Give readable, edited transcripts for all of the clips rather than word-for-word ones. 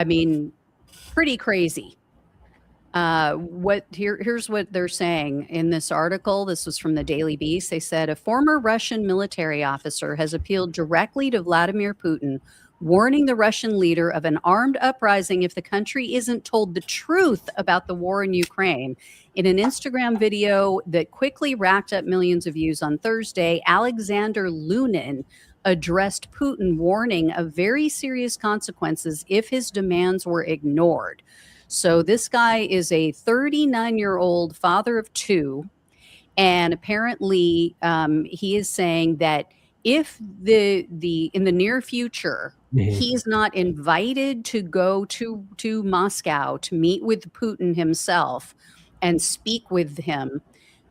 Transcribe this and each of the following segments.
I mean, pretty crazy. Here's what they're saying in this article. This was from the Daily Beast. They said a former Russian military officer has appealed directly to Vladimir Putin, warning the Russian leader of an armed uprising if the country isn't told the truth about the war in Ukraine. In an Instagram video that quickly racked up millions of views on Thursday, Alexander Lunin addressed Putin, warning of very serious consequences if his demands were ignored. So this guy is a 39-year-old father of two, and apparently he is saying that if the in the near future he's not invited to go to Moscow to meet with Putin himself and speak with him,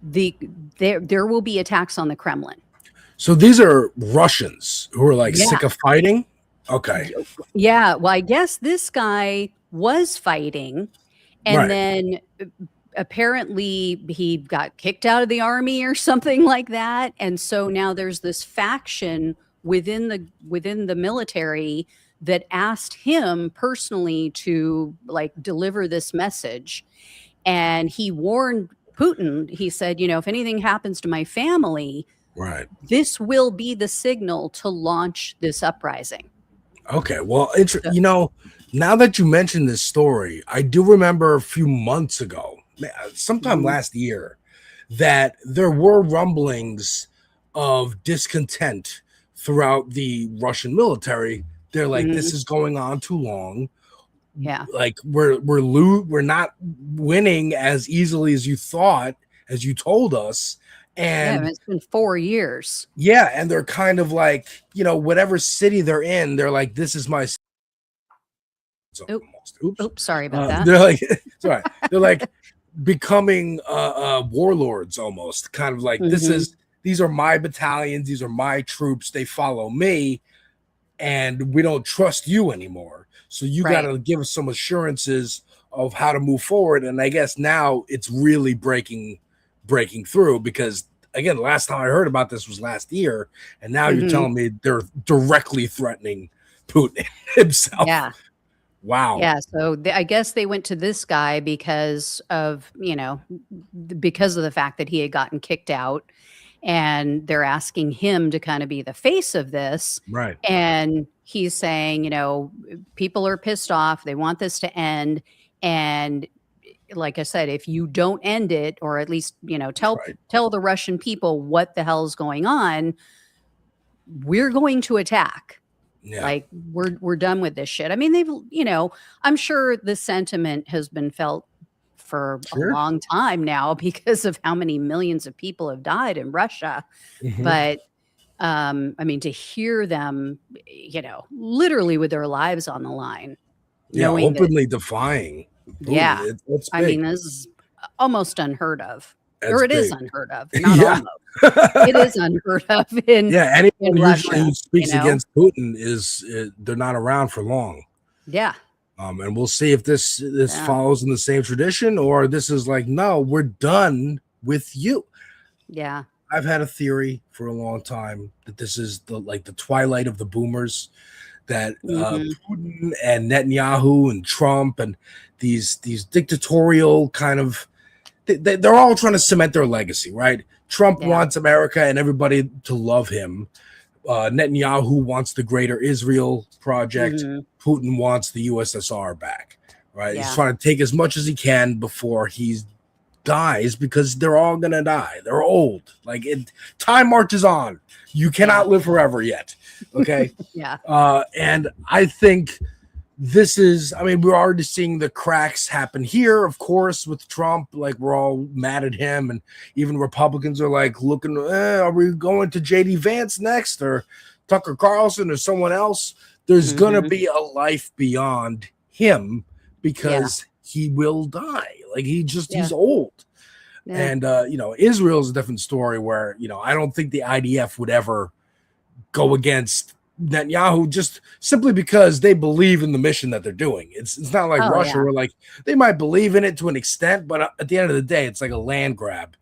there will be attacks on the Kremlin. So these are Russians who are like sick of fighting? Okay. Yeah, well, I guess this guy was fighting, and then apparently he got kicked out of the army or something like that, and so now there's this faction within the military that asked him personally to like deliver this message, and he warned Putin. He said, if anything happens to my family, this will be the signal to launch this uprising. Okay, well, now that you mentioned this story, I do remember a few months ago, sometime last year, that there were rumblings of discontent throughout the Russian military. They're like, this is going on too long. Yeah, like we're not winning as easily as you thought, as you told us. And it's been 4 years. Yeah, and they're kind of like, whatever city they're in, they're like, this is my. Oops, sorry about that. They're like, sorry, they're like becoming warlords almost, kind of like these are my battalions, these are my troops, they follow me, and we don't trust you anymore. So you got to give us some assurances of how to move forward. And I guess now it's really breaking through, because again, last time I heard about this was last year, and now you're telling me they're directly threatening Putin himself. Yeah. Wow. Yeah. So I guess they went to this guy because of the fact that he had gotten kicked out, and they're asking him to kind of be the face of this. Right. And he's saying, people are pissed off. They want this to end. And like I said, if you don't end it, or at least, tell the Russian people what the hell is going on, we're going to attack. Yeah. Like we're done with this shit. I mean, I'm sure the sentiment has been felt for a long time now because of how many millions of people have died in Russia. But I mean, to hear them, literally with their lives on the line. Openly defying. Yeah. It's I mean, this is almost unheard of. Or it is unheard of. Not almost. It is unheard of anyone in usually Russia, who speaks against Putin they're not around for long. Yeah. And we'll see if this follows in the same tradition, or this is like, no, we're done with you. Yeah. I've had a theory for a long time that this is the twilight of the boomers, that Putin and Netanyahu and Trump and these dictatorial kind of, they're all trying to cement their legacy, right? Trump wants America and everybody to love him. Netanyahu wants the Greater Israel Project. Putin wants the USSR back, right? He's trying to take as much as he can before he dies, because they're all going to die. They're old. Time marches on. You cannot live forever yet. Okay. And I think this is, we're already seeing the cracks happen here, of course, with Trump. Like, we're all mad at him, and even Republicans are like looking, are we going to JD Vance next, or Tucker Carlson, or someone else? There's going to be a life beyond him, because he will die. Like, he's old. And, Israel is a different story where, I don't think the IDF would ever go against Netanyahu, just simply because they believe in the mission that they're doing. It's not like Russia, where like they might believe in it to an extent, but at the end of the day, it's like a land grab.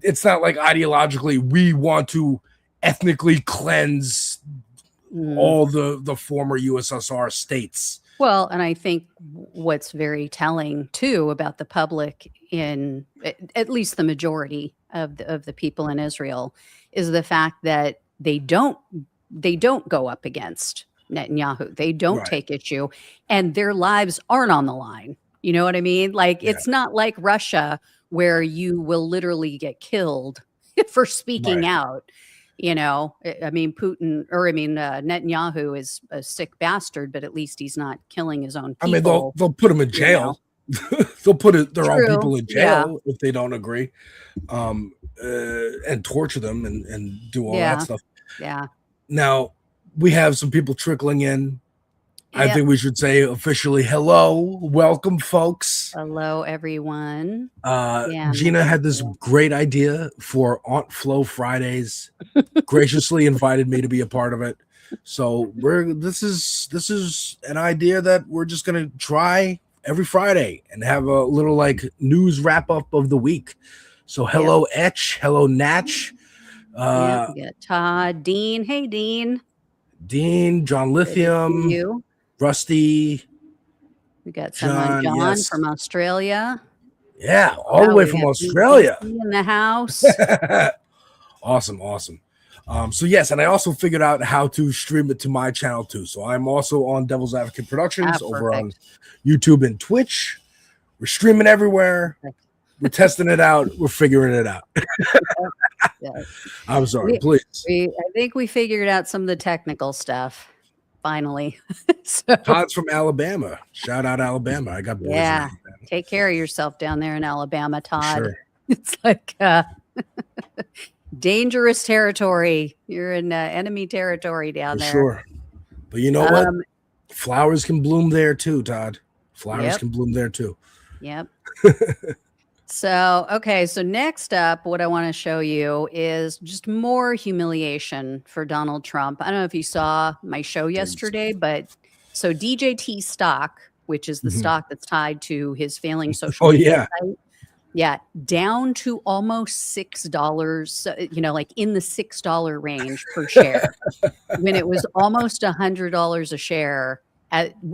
It's not like ideologically we want to ethnically cleanse all the former USSR states. Well, and I think what's very telling too about the public in at least the majority of the people in Israel is the fact that they don't go up against Netanyahu. They don't Right. take issue, and their lives aren't on the line. You know what I mean? Like Yeah. it's not like Russia where you will literally get killed for speaking Right. out. I mean, Netanyahu is a sick bastard, but at least he's not killing his own I mean, they'll people, they'll put them in you know. jail. They'll put their own True. people in Yeah. jail if they don't agree, and torture them and do all that Yeah. stuff. Yeah. Now we have some people trickling in. I Yep. think we should say officially hello, welcome, folks. Hello, everyone. Yeah, Gina thank had this you. great idea for Aunt Flo Fridays. Graciously invited me to be a part of it. So this is an idea that we're just gonna try every Friday and have a little like news wrap up of the week. So Yep. hello Etch, hello Natch, Yep. We got Todd, Dean. Hey, Dean. Dean, John Good to see Lithium, you. Rusty, We got someone, John, John yes. from Australia. Yeah, all the Wow, way we from have Australia. BTC in the house. Awesome. So yes, and I also figured out how to stream it to my channel too. So I'm also on Devil's Advocate Productions over on Perfect. YouTube and Twitch. We're streaming everywhere. We're testing it out. We're figuring it out. Yeah. I'm sorry, please. I think we figured out some of the technical stuff finally. So Todd's from Alabama. Shout out Alabama. I got boys in yeah, Alabama. take care of yourself down there in Alabama, Todd. Sure. It's like dangerous territory. You're in enemy territory down there. Sure. But you know what? Flowers can bloom there too, Todd. Flowers Yep. can bloom there too. Yep. So next up, what I want to show you is just more humiliation for Donald Trump. I don't know if you saw my show yesterday, but so DJT stock, which is the stock that's tied to his failing social media site, yeah, down to almost $6, like in the $6 range per share, when it was almost $100 a share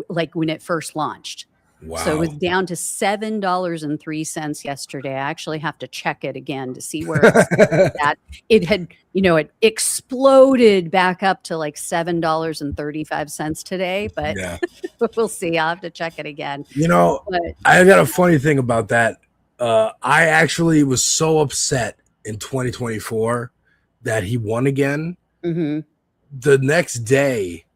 like when it first launched. Wow. So it was down to $7.03 yesterday. I actually have to check it again to see where it's at. It had, it exploded back up to like $7.35 today, but yeah. We'll see. I'll have to check it again. I got a funny thing about that. I actually was so upset in 2024 that he won again. Mm-hmm. The next day,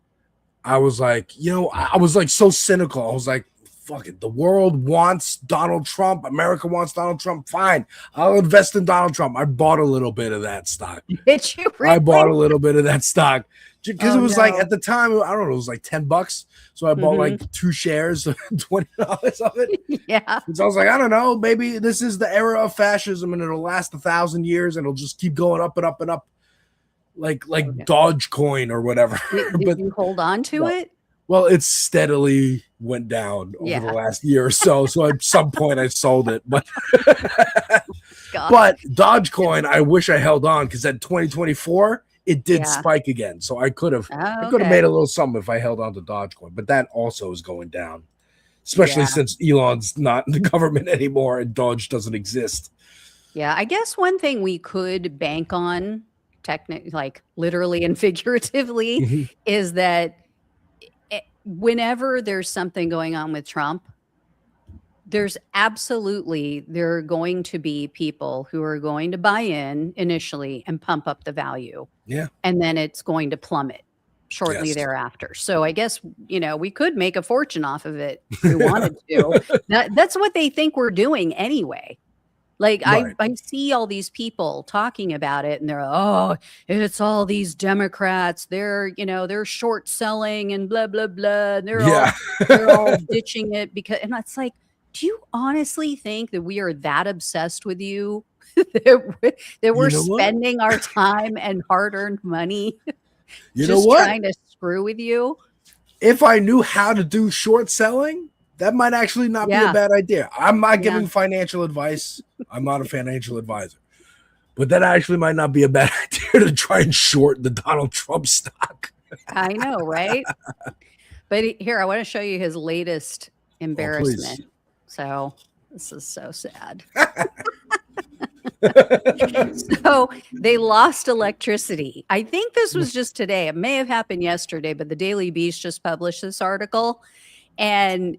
I was like, I was like so cynical. I was like, fuck it. The world wants Donald Trump. America wants Donald Trump. Fine. I'll invest in Donald Trump. I bought a little bit of that stock. Did you really? I bought a little bit of that stock because it was like at the time, I don't know, it was like $10. So I bought like 2 shares, $20 of it. Yeah. So I was like, I don't know, maybe this is the era of fascism and it'll last 1,000 years and it'll just keep going up and up and up. Like Dogecoin or whatever. Did you hold on to it? Well, it steadily went down over the last year or so. So at some point I sold it. But Dogecoin, I wish I held on because at 2024 it did spike again. So I could have made a little something if I held on to Dogecoin. But that also is going down, especially since Elon's not in the government anymore and Doge doesn't exist. Yeah, I guess one thing we could bank on, like literally and figuratively, is that whenever there's something going on with Trump, there are going to be people who are going to buy in initially and pump up the value. Yeah. And then it's going to plummet shortly thereafter. So I guess, we could make a fortune off of it if we wanted to. That's what they think we're doing anyway. Like I see all these people talking about it and they're, oh, it's all these Democrats. They're short selling and blah, blah, blah. And they're all ditching it and it's like, do you honestly think that we are that obsessed with you that we're spending our time and hard-earned money trying to screw with you? If I knew how to do short selling, that might actually not be a bad idea. I'm not giving financial advice. I'm not a financial advisor. But that actually might not be a bad idea to try and short the Donald Trump stock. I know, right? But here, I want to show you his latest Oh, please. embarrassment. So this is so sad. So they lost electricity. I think this was just today. It may have happened yesterday, but the Daily Beast just published this article, and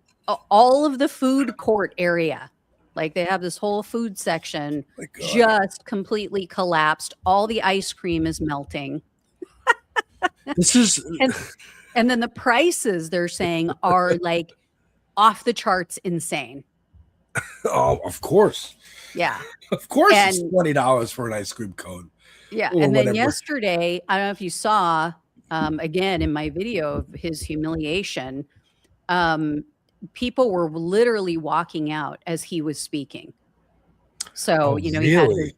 all of the food court area, like they have this whole food section, My God. just completely collapsed. All the ice cream is melting. This is And then the prices they're saying are like off the charts insane. oh, of course. Yeah. Of course And it's $20 for an ice cream cone. yeah. Or And then whatever. yesterday, I don't know if you saw, again, in my video of his humiliation, people were literally walking out as he was speaking. So, Oh, he had really?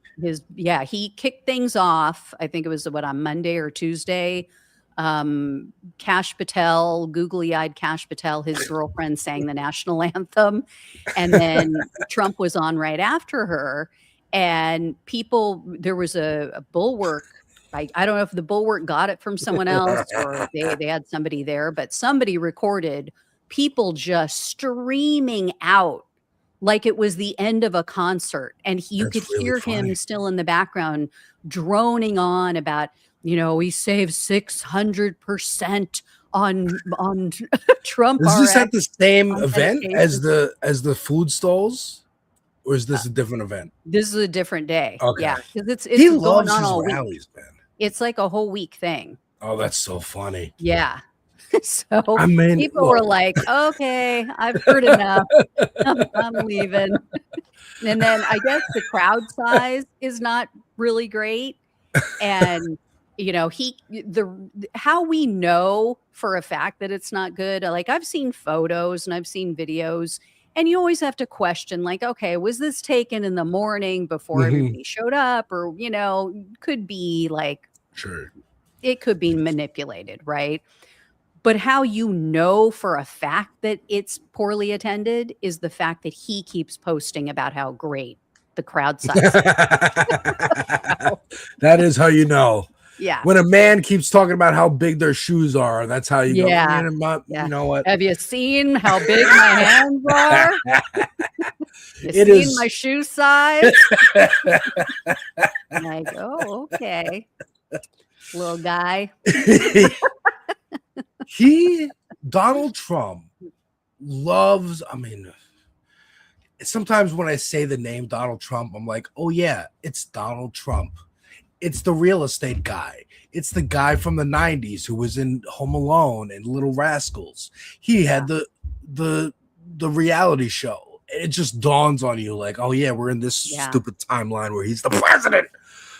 he kicked things off. I think it was on Monday or Tuesday. Kash Patel, googly-eyed Kash Patel, his girlfriend sang the national anthem. And then Trump was on right after her. And there was a bulwark. I don't know if the bulwark got it from someone else or they had somebody there, but somebody recorded people just streaming out like it was the end of a concert. And you That's could really hear funny. him still in the background droning on about, we saved 600% on Trump. Is this RX at the same on event medication. as the food stalls? Or is this a different event? This is a different day. Okay. Yeah. Because He it's going loves on his all week. rallies, man. It's like a whole week thing. Oh, that's so funny. Yeah. So I mean, people were like, okay, I've heard enough. I'm leaving. And then I guess the crowd size is not really great. And how we know for a fact that it's not good, like I've seen photos and I've seen videos, and you always have to question, like, okay, was this taken in the morning before everybody showed up? Or, could be like, sure, it could be manipulated, right? But how you know for a fact that it's poorly attended is the fact that he keeps posting about how great the crowd size is. That is how you know. Yeah. When a man keeps talking about how big their shoes are, that's how you Yeah. go. You know what? Have you seen how big my hands are? My shoe size? I'm like, oh, okay. Little guy. Donald Trump loves, sometimes when I say the name Donald Trump, I'm like, oh yeah, it's Donald Trump. It's the real estate guy. It's the guy from the 90s who was in Home Alone and Little Rascals. He had the reality show. It just dawns on you like, oh yeah, we're in this stupid timeline where he's the president.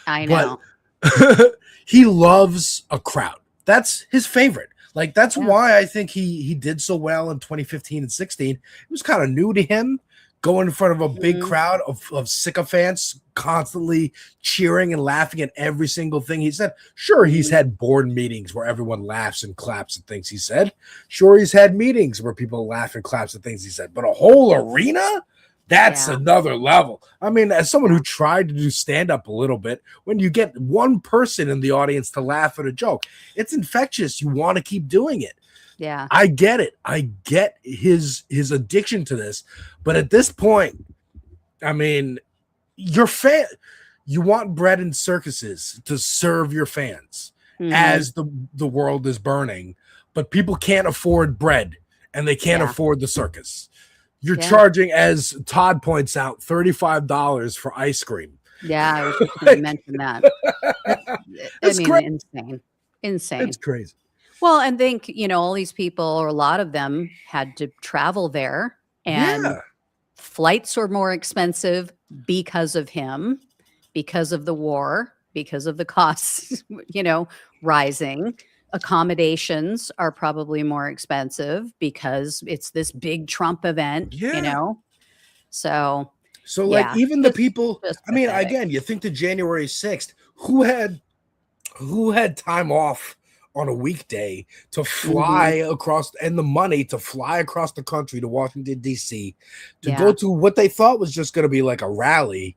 I know. But he loves a crowd. That's his favorite. Like, that's why I think he did so well in 2015 and 16. It was kind of new to him, going in front of a big crowd of sycophants constantly cheering and laughing at every single thing he said. Sure, he's had board meetings where everyone laughs and claps at things he said. Sure, he's had meetings where people laugh and claps at things he said. But a whole arena? That's another level. I mean, as someone who tried to do stand-up a little bit, when you get one person in the audience to laugh at a joke, it's infectious. You want to keep doing it. Yeah. I get it. I get his addiction to this. But at this point, I mean, you want bread and circuses to serve your fans as the world is burning, but people can't afford bread and they can't afford the circus. You're charging, as Todd points out, $35 for ice cream. Yeah, I was just going to mention that. Insane. It's crazy. Well, and think, all these people, or a lot of them, had to travel there, and flights were more expensive because of him, because of the war, because of the costs, rising. Accommodations are probably more expensive because it's this big Trump event, So like, even the people, again, you think to January 6th, who had time off on a weekday to fly across, and the money to fly across the country to Washington, D.C. to go to what they thought was just going to be like a rally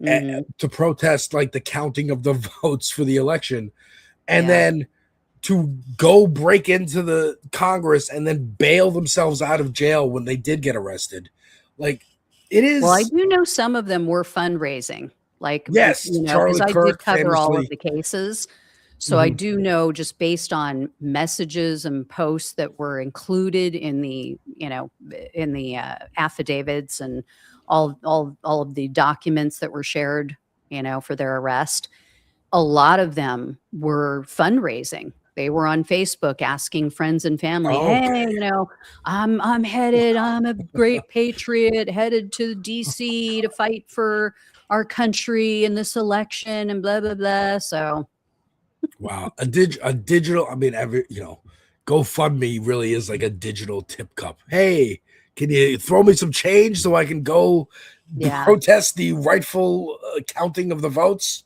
to protest like the counting of the votes for the election. And then to go break into the Congress and then bail themselves out of jail when they did get arrested. Like, it Well, I is. do know some of them were fundraising, like, Yes, because Charlie I did Kirk cover all of famously. the cases. So I Mhm. do know, just based on messages and posts that were included in the affidavits and all of the documents that were shared, for their arrest, a lot of them were fundraising. They were on Facebook asking friends and family, "Hey, Okay. I'm headed. I'm a great patriot, headed to DC to fight for our country in this election," and blah blah blah. So Wow. A digital, I mean, GoFundMe really is like a digital tip cup. Hey, can you throw me some change so I can go yeah, protest the rightful counting of the votes?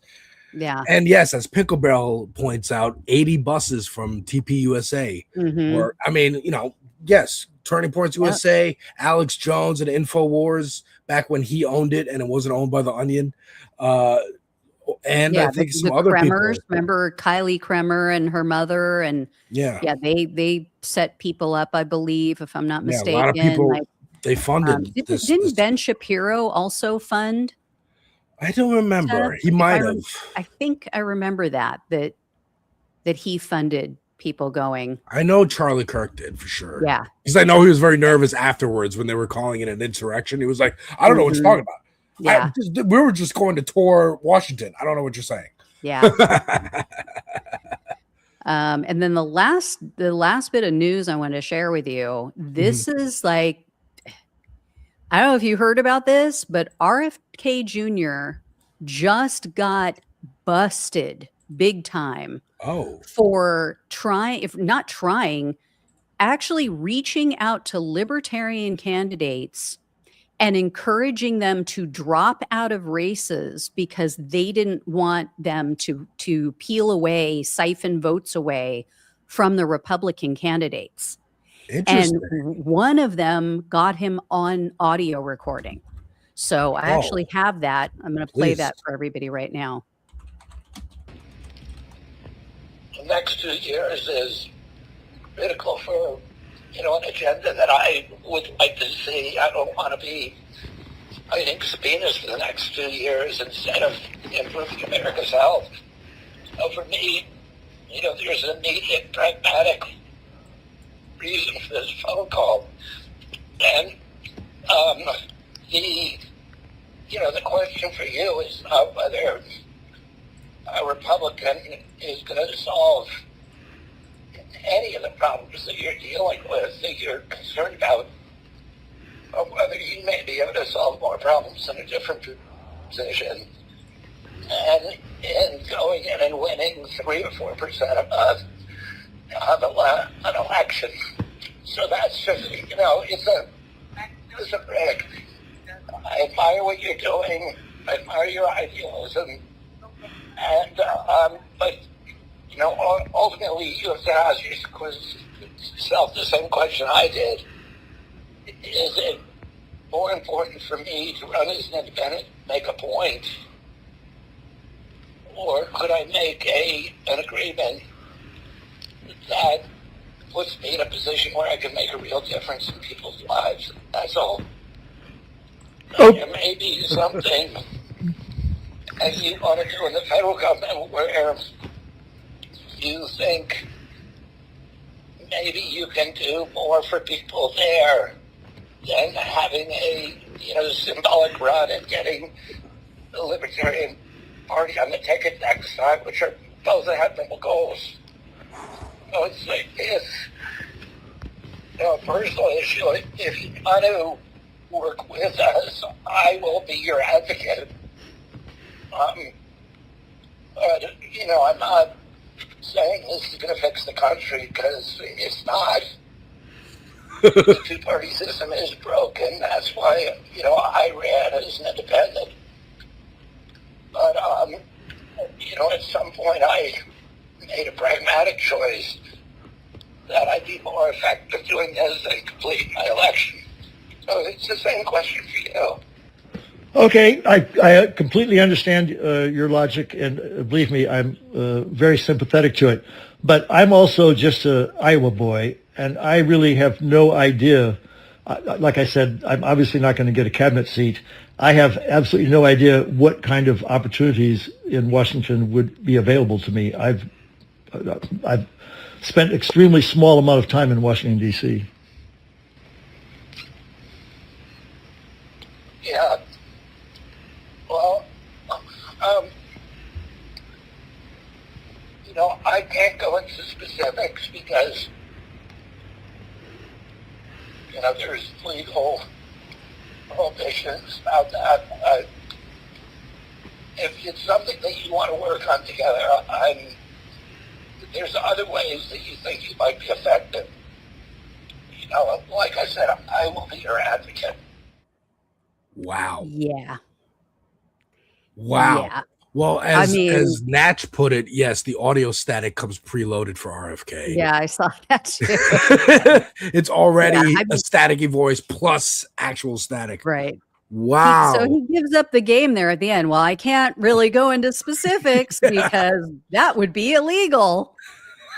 yeah, And yes, as Picklebell points out, 80 buses from TPUSA, mm-hmm, or I mean, yes, Turning Points yep, USA, Alex Jones and InfoWars back when he owned it and it wasn't owned by the Onion. Uh, and I yeah. think some The other Kremers, people. remember Kylie Kremer and her mother, and Yeah. yeah, they set people up, I believe, if I'm not Yeah. A lot of mistaken. people Like, they funded didn't Ben Shapiro also fund I don't stuff? remember. He If might have. I think I remember that he funded people going. I know Charlie Kirk did for sure. Yeah. Because I know he was very nervous afterwards when they were calling it an insurrection. He was like, I don't know what you're Mhm. talking about. Yeah. We were just going to tour Washington. I don't know what you're saying. Yeah. And then the last bit of news I want to share with you. Mhm. This is like, I don't know if you heard about this, but RFK Jr. just got busted big time Oh, for trying, if not trying, actually reaching out to libertarian candidates and encouraging them to drop out of races because they didn't want them to peel away, siphon votes away from the Republican candidates. And interesting. one of them got him on audio recording. So I Oh, actually have that. I'm going to play please. that for everybody right now. The next 2 years is critical for, an agenda that I would like to see. I don't want to be fighting subpoenas for the next 2 years instead of improving America's health. So for me, there's an immediate pragmatic reason for this phone call. And the question for you is not whether a Republican is going to solve any of the problems that you're dealing with, that you're concerned about, or whether you may be able to solve more problems in a different position. And in going in and winning 3 or 4% of an election. So that's just, it's a break. I admire what you're doing. I admire your idealism. And, but, ultimately you have to ask yourself the same question I did. Is it more important for me to run as an independent, make a point, or could I make an agreement that puts me in a position where I can make a real difference in people's lives? That's all. Oh. There may be something as you want to do in the federal government where you think maybe you can do more for people there than having a symbolic run and getting the Libertarian Party on the ticket next time, which are both admirable goals. So it's a personal issue. If you want to work with us, I will be your advocate. But, I'm not saying this is going to fix the country, because it's not. The two-party system is broken. That's why, I ran as an independent. But, at some point I made a pragmatic choice that I'd be more effective doing this than completing my election. So it's the same question for you. Okay, I completely understand your logic, and believe me, I'm very sympathetic to it. But I'm also just a Iowa boy, and I really have no idea. Like I said, I'm obviously not going to get a cabinet seat. I have absolutely no idea what kind of opportunities in Washington would be available to me. I've spent extremely small amount of time in Washington, D.C. Yeah. Well, um, I can't go into specifics because, there's legal prohibitions about that. If it's something that you want to work on together, there's other ways that you think you might be effective. Like I said, I will be your advocate. Wow. Yeah. Wow. Yeah. Well, I as mean, Natch put it, yes, the audio static comes preloaded for RFK. yeah, I saw that too. It's already Yeah, I a mean, staticky voice plus actual static. right. So Wow. he gives up the game there at the end. Well, I can't really go into specifics because that would be illegal.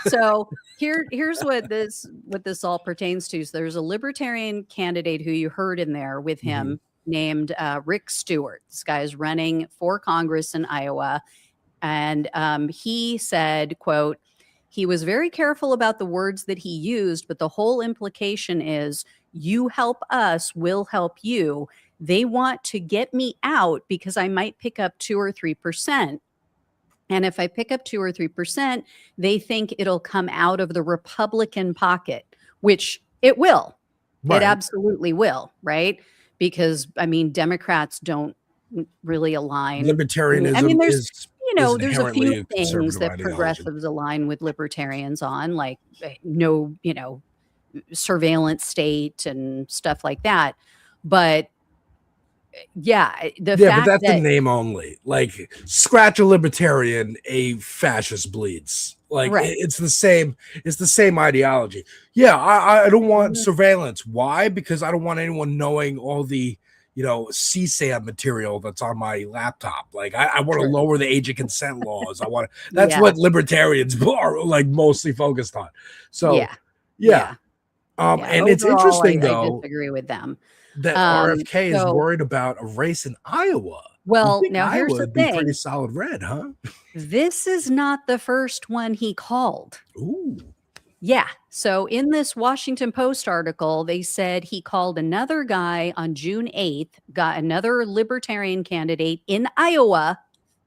So here's what this all pertains to. So there's a libertarian candidate who you heard in there with him named Rick Stewart. This guy is running for Congress in Iowa, and he said, "quote He was very careful about the words that he used, but the whole implication is, you help us, we'll help you. They want to get me out because I might pick up 2 or 3%. And if I pick up 2 or 3%, they think it'll come out of the Republican pocket, which it will. Right. It absolutely will, right? Because, I mean, Democrats don't really align. Libertarianism I mean, there's, is there's a inherently few a things conservative that ideology. progressives align with libertarians on, like no, surveillance state and stuff like that. But yeah, but that's the name only. Like, scratch a libertarian, a fascist bleeds. Like, right. it's the same ideology. Yeah, I don't want surveillance. Why? Because I don't want anyone knowing all the CSAM material that's on my laptop. Like, I want to lower the age of consent laws. That's what libertarians are like mostly focused on. So yeah. And overall, it's interesting though. I disagree with them that RFK is worried about a race in Iowa. Well, now here's the thing. Be pretty solid red, huh? This is not the first one he called. Ooh. Yeah. So in this Washington Post article, they said he called another guy on June 8th, got another libertarian candidate in Iowa.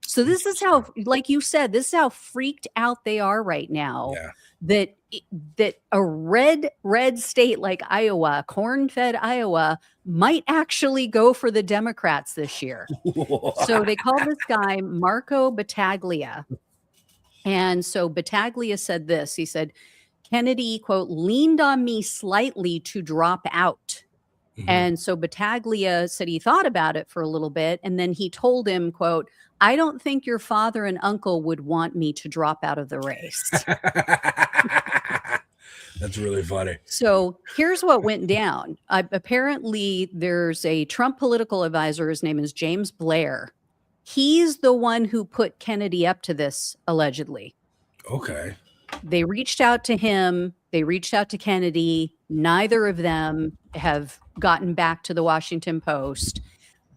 So this is how, like you said, this is how freaked out they are right now. Yeah. That a red state like Iowa, corn-fed Iowa, might actually go for the Democrats this year. So they called this guy Marco Battaglia. And so Battaglia said this. He said, Kennedy, quote, leaned on me slightly to drop out. And so Battaglia said he thought about it for a little bit. And then he told him, quote, I don't think your father and uncle would want me to drop out of the race. That's really funny. So here's what went down. Apparently, there's a Trump political advisor. His name is James Blair. He's the one who put Kennedy up to this, allegedly. Okay. They reached out to him. They reached out to Kennedy. Neither of them have gotten back to the Washington Post.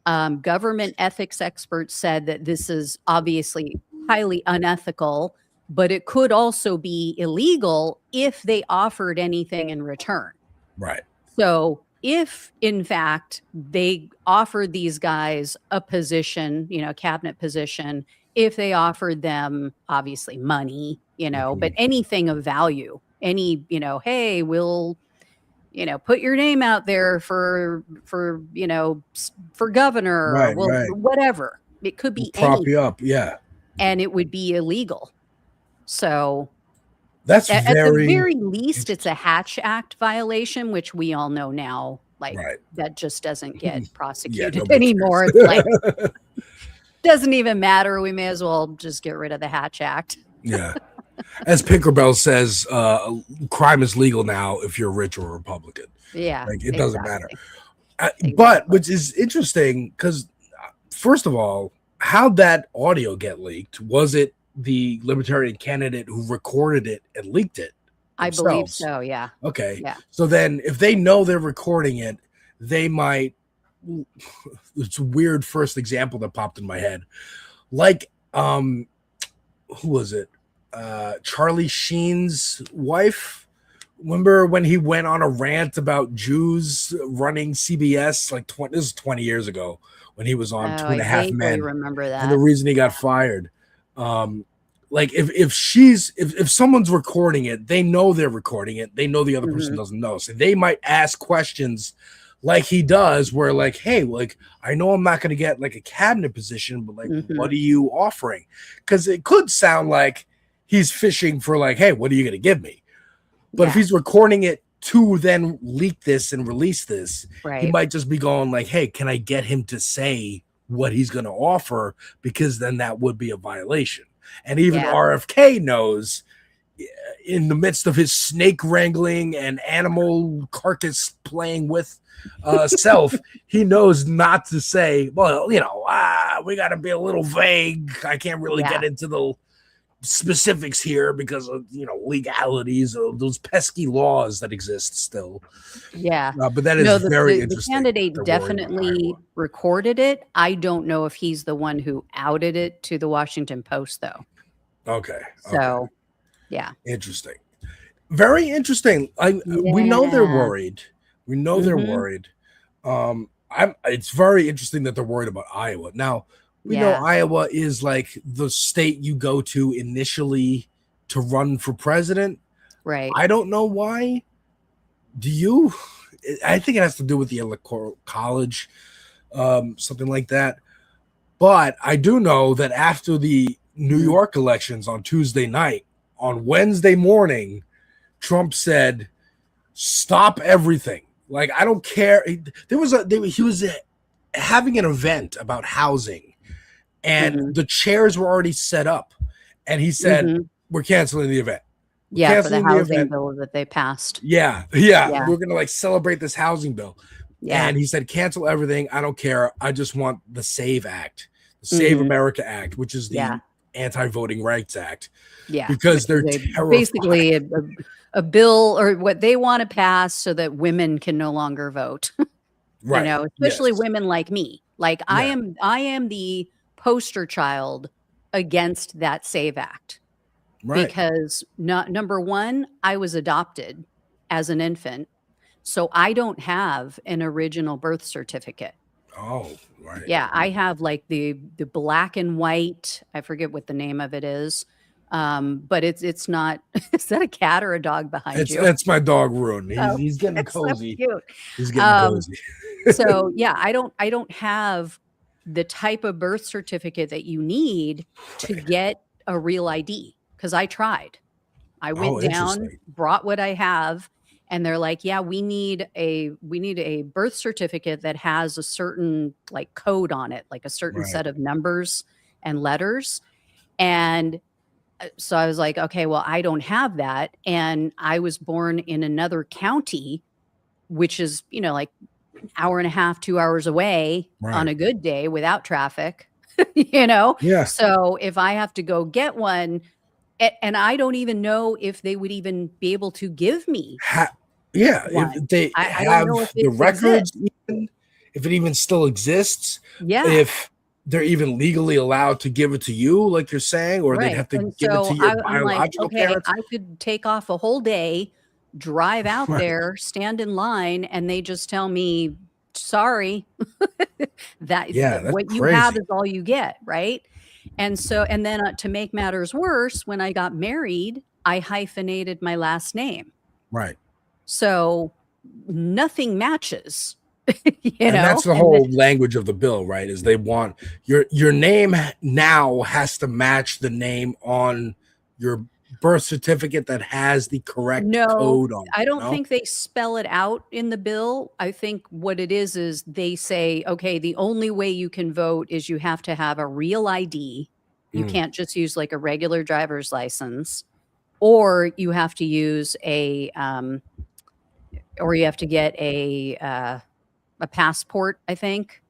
Government ethics experts said that this is obviously highly unethical, but it could also be illegal if they offered anything in return. Right. So if, in fact, they offered these guys a position, a cabinet position, if they offered them, obviously, money, but anything of value, hey, we'll put your name out there for governor, right, whatever. It could be prop anything. You up, yeah. And it would be illegal. So that's at the very least, it's a Hatch Act violation, which we all know now, that just doesn't get prosecuted anymore. It's like, doesn't even matter. We may as well just get rid of the Hatch Act. Yeah. As Pinkerbell says, crime is legal now if you're rich or Republican. Yeah. Like, it doesn't matter. But which is interesting because first of all, how'd that audio get leaked? Was it the Libertarian candidate who recorded it and leaked it I believe themselves? so. Yeah. Okay. Yeah. So then if they know they're recording it, they might. It's a weird first example that popped in my head. Like, who was it? Charlie Sheen's wife. Remember when he went on a rant about Jews running CBS? Like this is 20 years ago when he was on Oh, Two and I a Half vaguely Men, remember and the that. reason he got fired. Like if someone's recording it, they know they're recording it. They know the other person doesn't know, so they might ask questions like he does, where like, hey, like I know I'm not going to get like a cabinet position, but like, what are you offering? Because it could sound like he's fishing for like, hey, what are you going to give me? But if he's recording it to then leak this and release this, he might just be going like, hey, can I get him to say what he's going to offer? Because then that would be a violation. And even RFK knows, in the midst of his snake wrangling and animal carcass playing with self, he knows not to say, well, we got to be a little vague. I can't really get into the specifics here because of legalities of those pesky laws that exist still. But that is very interesting. The candidate definitely recorded it. I don't know if he's the one who outed it to the Washington Post, though. Okay. So interesting. Very interesting. We know they're worried. We know they're worried. It's very interesting that they're worried about Iowa. Now, we know Iowa is like the state you go to initially to run for president. Right. I don't know why. Do you? I think it has to do with the electoral college, something like that. But I do know that after the New York elections on Tuesday night, on Wednesday morning, Trump said, "Stop everything. Like, I don't care." He was having an event about housing. And the chairs were already set up. And he said, we're canceling the event. For the housing bill that they passed. Yeah. We're going to like celebrate this housing bill. Yeah. And he said, cancel everything. I don't care. I just want the SAVE Act, the Save America Act, which is the Anti-Voting Rights Act. Yeah. Because they're terrified. Basically a bill or what they want to pass so that women can no longer vote. Right. Especially women like me. Like I am the poster child against that SAVE Act. Right. Because number one, I was adopted as an infant. So I don't have an original birth certificate. Oh, right. Yeah, I have like the black and white, I forget what the name of it is. But it's not. Is that a cat or a dog behind you? That's my dog Rune. He's getting cozy. So cute. He's getting cozy. So yeah, I don't have the type of birth certificate that you need to get a real ID, because I tried. I went down, brought what I have, and they're like, yeah, we need a birth certificate that has a certain like code on it, like a certain set of numbers and letters. And so I was like, okay, well, I don't have that. And I was born in another county, which is, like an hour and a half, 2 hours away on a good day without traffic, Yeah. So if I have to go get one, and I don't even know if they would even be able to give me. If they have the records, if it even still exists. Yeah. If they're even legally allowed to give it to you, like you're saying, or they'd have to give it to your biological parents. I could take off a whole day, drive out there, stand in line, and they just tell me, sorry, that's what crazy. You have is all you get, right? And so, and then to make matters worse, when I got married, I hyphenated my last name. Right. So nothing matches. And that's the whole language of the bill, right? Is they want your name now has to match the name on your birth certificate that has the correct code on it. I don't think they spell it out in the bill. I think what it is they say, okay, the only way you can vote is you have to have a real ID. You can't just use like a regular driver's license, or you have to use or you have to get a passport, I think.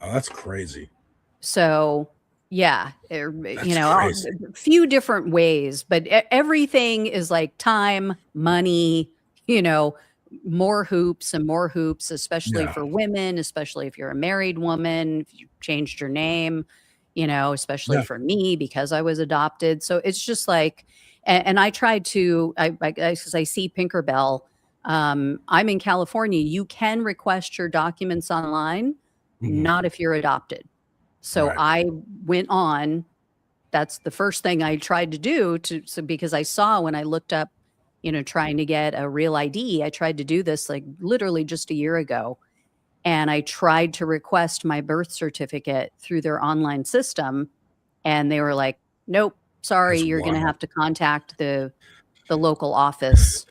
Oh, that's crazy. So, yeah, That's crazy. a few different ways, but everything is like time, money, you know, more hoops and more hoops, especially Yeah. for women, especially if you're a married woman, if you changed your name, especially Yeah. for me because I was adopted. So it's just like, and I tried to, because I see Pinkerbell. I'm in California. You can request your documents online, Mhm. not if you're adopted. So Right. I went on. That's the first thing I tried to do because I saw when I looked up, trying to get a real ID, I tried to do this like literally just a year ago. And I tried to request my birth certificate through their online system. And they were like, nope, sorry, That's you're going to wild. have to contact the local office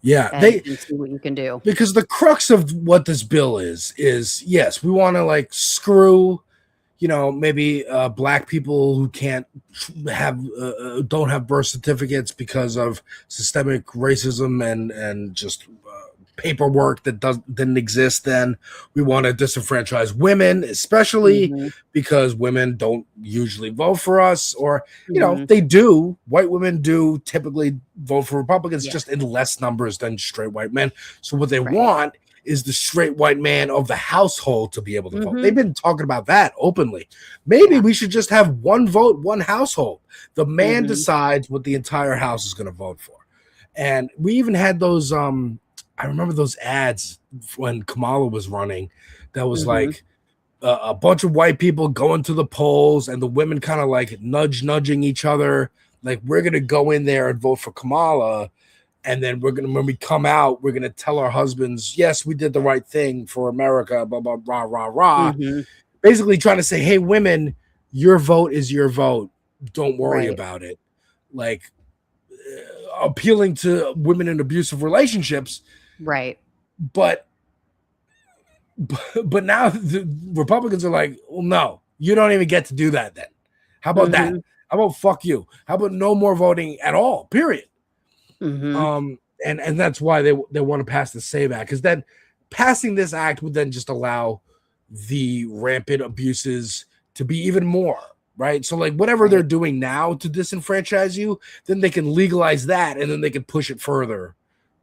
Yeah. and see what you can do. Because the crux of what this bill is yes, we want to like screw, maybe black people who can't have don't have birth certificates because of systemic racism and just paperwork that didn't exist then. We want to disenfranchise women, especially Mhm, because women don't usually vote for us, or mhm. they do. White women do typically vote for Republicans, Yeah, just in less numbers than straight white men. So what they right. want is the straight white man of the household to be able to vote. They've Mhm. been talking about that openly. Maybe Yeah. we should just have one vote, one household. The man Mhm, decides what the entire house is going to vote for. And we even had those I remember those ads when Kamala was running that was mhm. like a bunch of white people going to the polls and the women kind of like nudging each other, like we're going to go in there and vote for Kamala, and then when we come out, we're gonna tell our husbands, yes, we did the right thing for America, blah blah rah rah rah. Mhm. Basically trying to say, hey, women, your vote is your vote. Don't worry Right. about it. Like appealing to women in abusive relationships, Right. but but now the Republicans are like, well, no, you don't even get to do that then. How about that? Mhm. How about fuck you? How about no more voting at all? Period. Mhm. And that's why they want to pass the Save Act, because then passing this act would then just allow the rampant abuses to be even more, right? So like whatever they're Right. doing now to disenfranchise you, then they can legalize that, and then they can push it further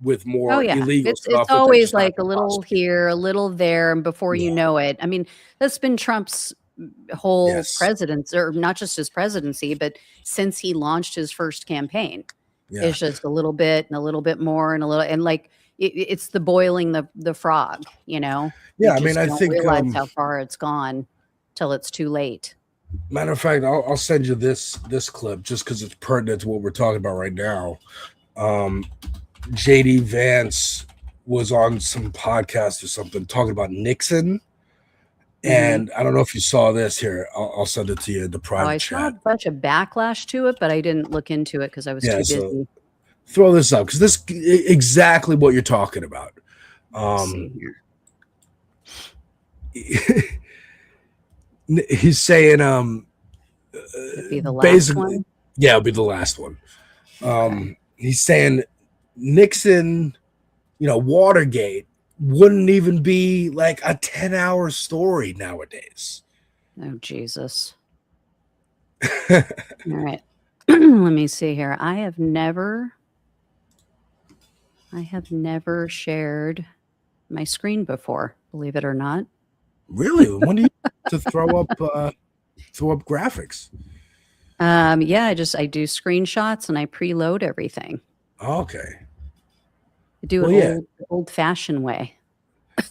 with Oh, more yeah. illegal It's stuff that they're always just not like a going to little prosecute. here, a little there, and before you Yeah. know it, I mean, that's been Trump's whole Yes. presidency, or not just his presidency, but since he launched his first campaign. Yeah. It's just a little bit and a little bit more and a little, and like it's the boiling the frog, you know? You Yeah. I mean, just I don't think realize how far it's gone till it's too late. matter of fact, I'll send you this clip just because it's pertinent to what we're talking about right now. Um, JD Vance was on some podcast or something talking about Nixon. Mhm. And I don't know if you saw this here. I'll send it to you in the Oh, private I saw a chat. bunch of backlash to it, but I didn't look into it because I was Yeah, too so busy. throw this up because this exactly what you're talking about. Let's see here. He's saying Would it be the last basically, one? yeah, it'll be the last one. Okay. He's saying Nixon, Watergate wouldn't even be like a 10-hour story nowadays. Oh, Jesus. All right. Let me see here. I have never shared my screen before, believe it or not. Really? When do you to throw up graphics? Yeah, I do screenshots and I preload everything. Okay. I do it Well, yeah. old fashioned way.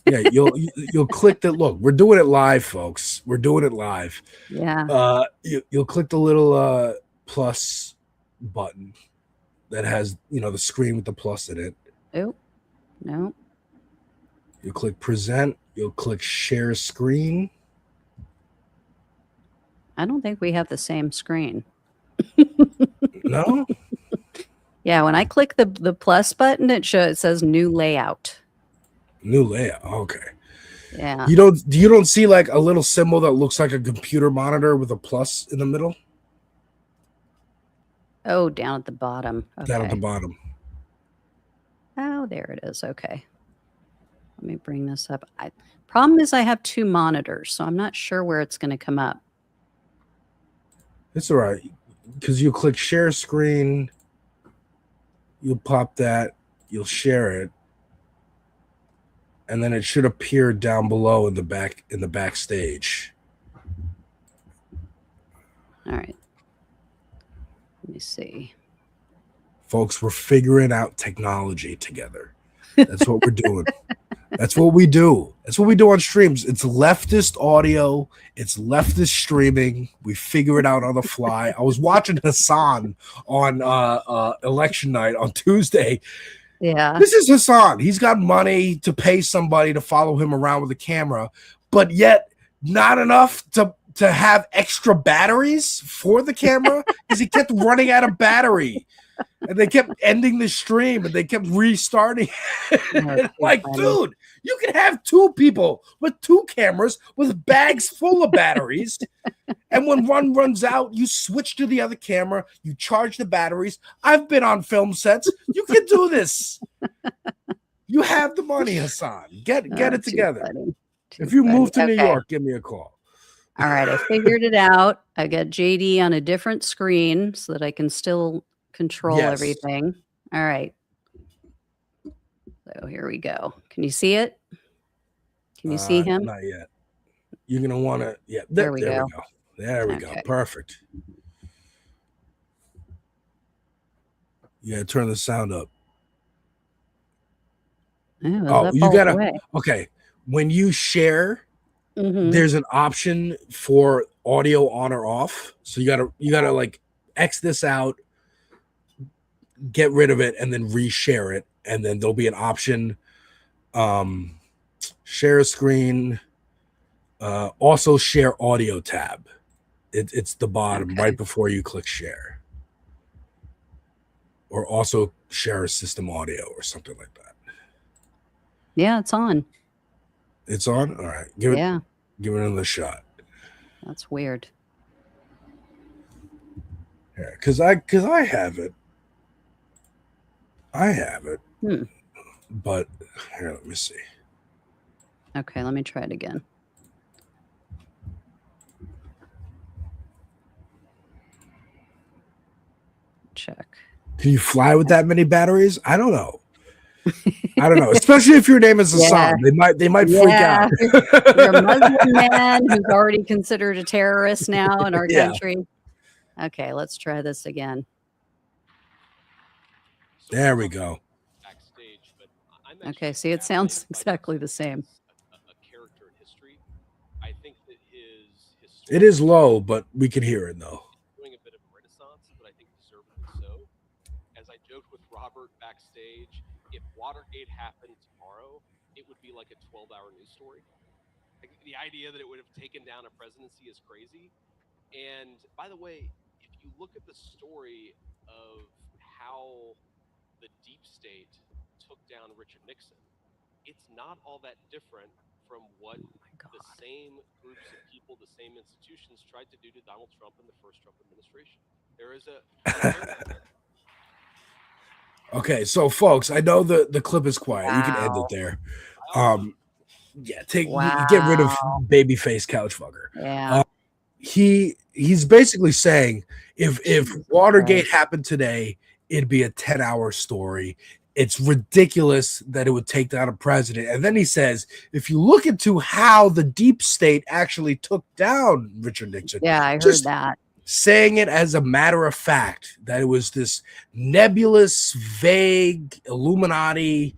Yeah, you'll click that. Look, we're doing it live, folks. We're doing it live. Yeah. You'll click the little plus button that has the screen with the plus in it. Oh, no. You'll click present. You'll click share screen. I don't think we have the same screen. No, Yeah, when I click the plus button, it says new layout. new layout. Okay. Yeah. You don't see like a little symbol that looks like a computer monitor with a plus in the middle? Oh, down at the bottom. Down at the Okay. bottom. Oh, there it is. Okay. Let me bring this up. Problem is I have 2 monitors, so I'm not sure where it's going to come up. It's all right, because you click share screen, you'll pop that, you'll share it, and then it should appear down below in the backstage. All right. Let me see. Folks, we're figuring out technology together. That's what we're doing. That's what we do. That's what we do on streams. It's leftist audio. It's leftist streaming. We figure it out on the fly. I was watching Hassan on election night on Tuesday. Yeah. This is Hassan. He's got money to pay somebody to follow him around with a camera, but yet not enough to have extra batteries for the camera because he kept running out of battery. And they kept ending the stream and they kept restarting. Like, funny. dude, you can have 2 people with 2 cameras with bags full of batteries. And when one runs out, you switch to the other camera, you charge the batteries. I've been on film sets. You can do this. You have the money, Hassan. Get it together. If you move to New York, give me a call. All right, I figured it out. I got JD on a different screen so that I can still control everything. All right. So here we go. Can you see it? Can you see him? Not yet. You're going to want to, there we go. There we go. Perfect. Yeah, turn the sound up. You got to, okay. When you share, there's an option for audio on or off. So you gotta like X this out, get rid of it, and then reshare it. And then there'll be an option, share a screen, also share audio tab. It's the bottom right before you click share. Or also share a system audio or something like that. Yeah, it's on. It's on? All right. Give it another shot. That's weird. Yeah, because I have it. But here, let me see. Okay, let me try it again. Check. Can you fly with that many batteries? I don't know. Especially if your name is Hassan. They might freak out. You're a Muslim man who's already considered a terrorist now in our country. Okay, let's try this again. There we go. Okay, see, it sounds exactly the same. It is low, but we can hear it though. Doing a bit of a renaissance, but I think deservedly so. As I joked with Robert backstage, if Watergate happened tomorrow, it would be like a 12-hour news story. Like, the idea that it would have taken down a presidency is crazy. And by the way, if you look at the story of how the deep state took down Richard Nixon, it's not all that different from what the same groups of people, the same institutions tried to do to Donald Trump in the first Trump administration. There is a Okay, so folks, I know the clip is quiet. You can end it there. You get rid of babyface couch fucker. Yeah. He's basically saying if Watergate happened today, it'd be a 10-hour story. It's ridiculous that it would take down a president. And then he says, if you look into how the deep state actually took down Richard Nixon. Yeah, I heard that. Saying it as a matter of fact, that it was this nebulous, vague Illuminati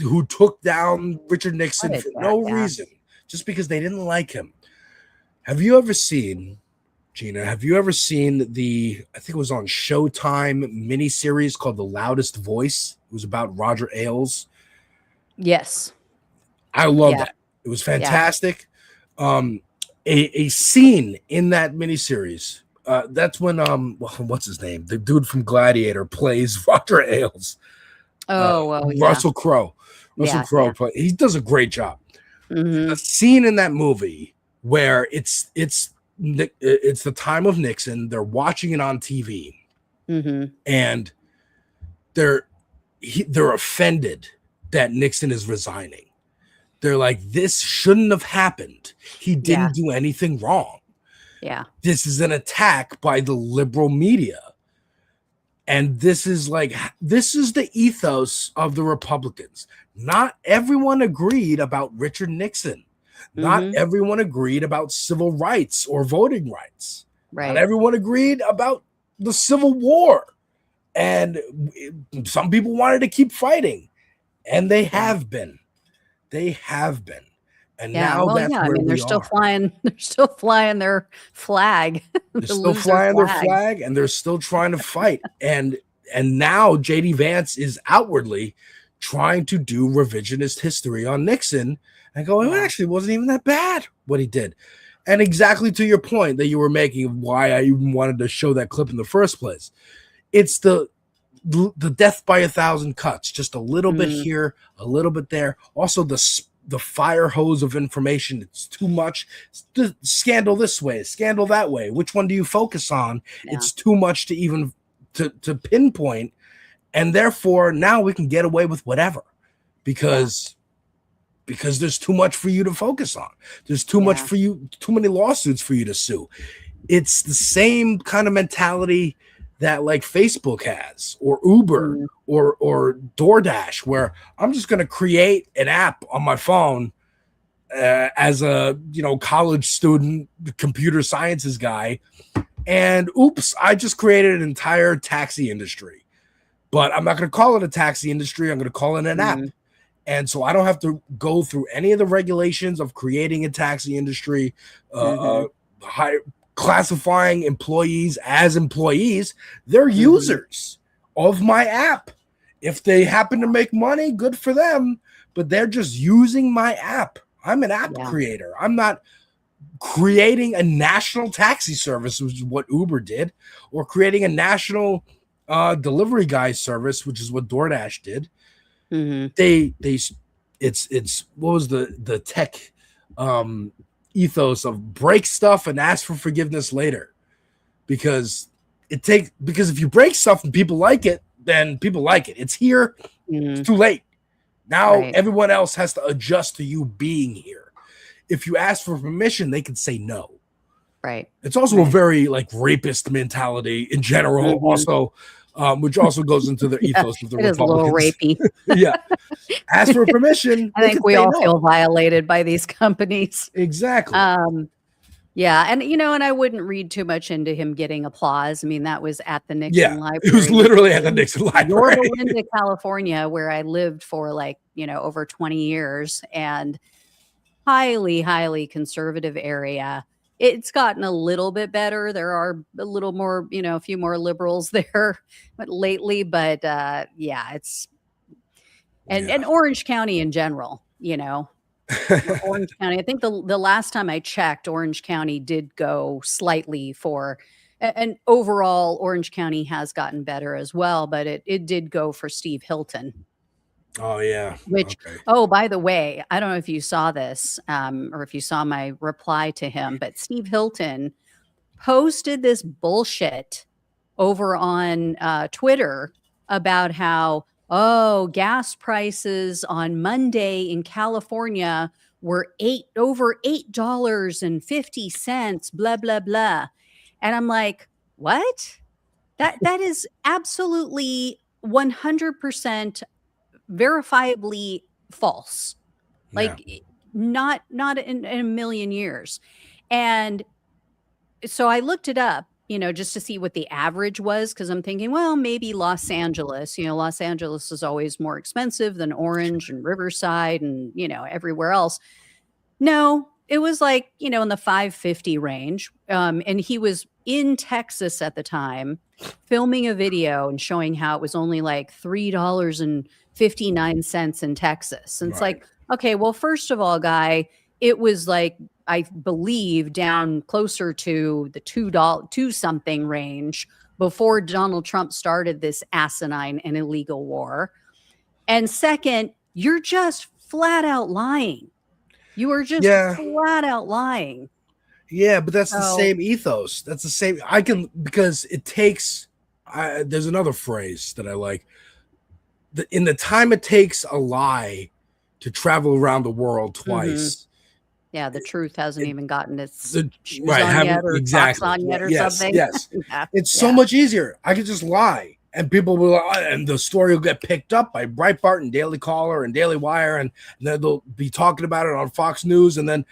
who took down Richard Nixon for no reason, just because they didn't like him. Have you ever seen, Gina, I think it was on Showtime miniseries called The Loudest Voice? It was about Roger Ailes. Yes. I love that. It was fantastic. A scene in that miniseries. That's when what's his name? The dude from Gladiator plays Roger Ailes. Russell Crowe. He does a great job. A scene in that movie where it's the time of Nixon. They're watching it on TV, and they're offended that Nixon is resigning. They're like, this shouldn't have happened. He didn't do anything wrong. Yeah. This is an attack by the liberal media. And this is the ethos of the Republicans. Not everyone agreed about Richard Nixon. Not everyone agreed about civil rights or voting rights. Right. Not everyone agreed about the Civil War. And some people wanted to keep fighting. And they have been. They have been. And now that's where I mean, they're still flying. They're still flying their flag. They're still flying their flag, and they're still trying to fight. And now JD Vance is outwardly trying to do revisionist history on Nixon and go, it actually wasn't even that bad what he did. And exactly to your point that you were making of why I even wanted to show that clip in the first place. It's the death by 1,000 cuts, just a little bit here, a little bit there. Also the fire hose of information. It's too much. Scandal this way, scandal that way. Which one do you focus on? Yeah. It's too much to even to pinpoint. And therefore now we can get away with whatever because there's too much for you to focus on. There's too much for you, too many lawsuits for you to sue. It's the same kind of mentality that like Facebook has or Uber or DoorDash, where I'm just going to create an app on my phone as a college student, computer sciences guy, and oops, I just created an entire taxi industry. But I'm not going to call it a taxi industry. I'm going to call it an app. And so I don't have to go through any of the regulations of creating a taxi industry, classifying employees as employees. They're users of my app. If they happen to make money, good for them, but they're just using my app. I'm an app creator. I'm not creating a national taxi service, which is what Uber did, or creating a national delivery guy service, which is what DoorDash did. It's what was the tech ethos of break stuff and ask for forgiveness later, because if you break stuff and people like it, then people like it. It's here. It's too late. Now everyone else has to adjust to you being here. If you ask for permission, they can say no. Right. It's also a very like rapist mentality in general. Also, which also goes into the ethos of the Republicans. It is a little rapey. Ask for permission. I think we all feel violated by these companies. Exactly. And and I wouldn't read too much into him getting applause. I mean, that was at the Nixon Library. It was literally at the Nixon Library. Yorba Linda, California, where I lived for over 20 years, and highly, highly conservative area. It's gotten a little bit better. There are a little more, a few more liberals there lately, but it's and Orange County in general, Orange County. I think the last time I checked, Orange County did go slightly for, and overall Orange County has gotten better as well, but it did go for Steve Hilton. Oh yeah. By the way, I don't know if you saw this or if you saw my reply to him, but Steve Hilton posted this bullshit over on Twitter about how, gas prices on Monday in California were over $8.50, blah, blah, blah. And I'm like, what? That is absolutely 100% verifiably false. Not in a million years. And so I looked it up, just to see what the average was, because I'm thinking, well, maybe Los Angeles. Los Angeles is always more expensive than Orange and Riverside and, everywhere else. No, it was in the 550 range. And he was in Texas at the time filming a video and showing how it was only like $3.59 in Texas. And it's like, okay, well, first of all, guy, it was I believe down closer to the $2 something range before Donald Trump started this asinine and illegal war. And second, you're just flat out lying. You are just flat out lying. Yeah, but that's the same ethos. That's the same. Because it takes, there's another phrase that I like. In the time it takes a lie to travel around the world Mhm. twice. Yeah, the truth hasn't even gotten its The shoes right, on yet haven't or socks exactly. on yet or Yes, something. yes. Yeah, It's yeah. so much easier. I could just lie, and people will, and the story will get picked up by Breitbart and Daily Caller and Daily Wire, and then they'll be talking about it on Fox News, and then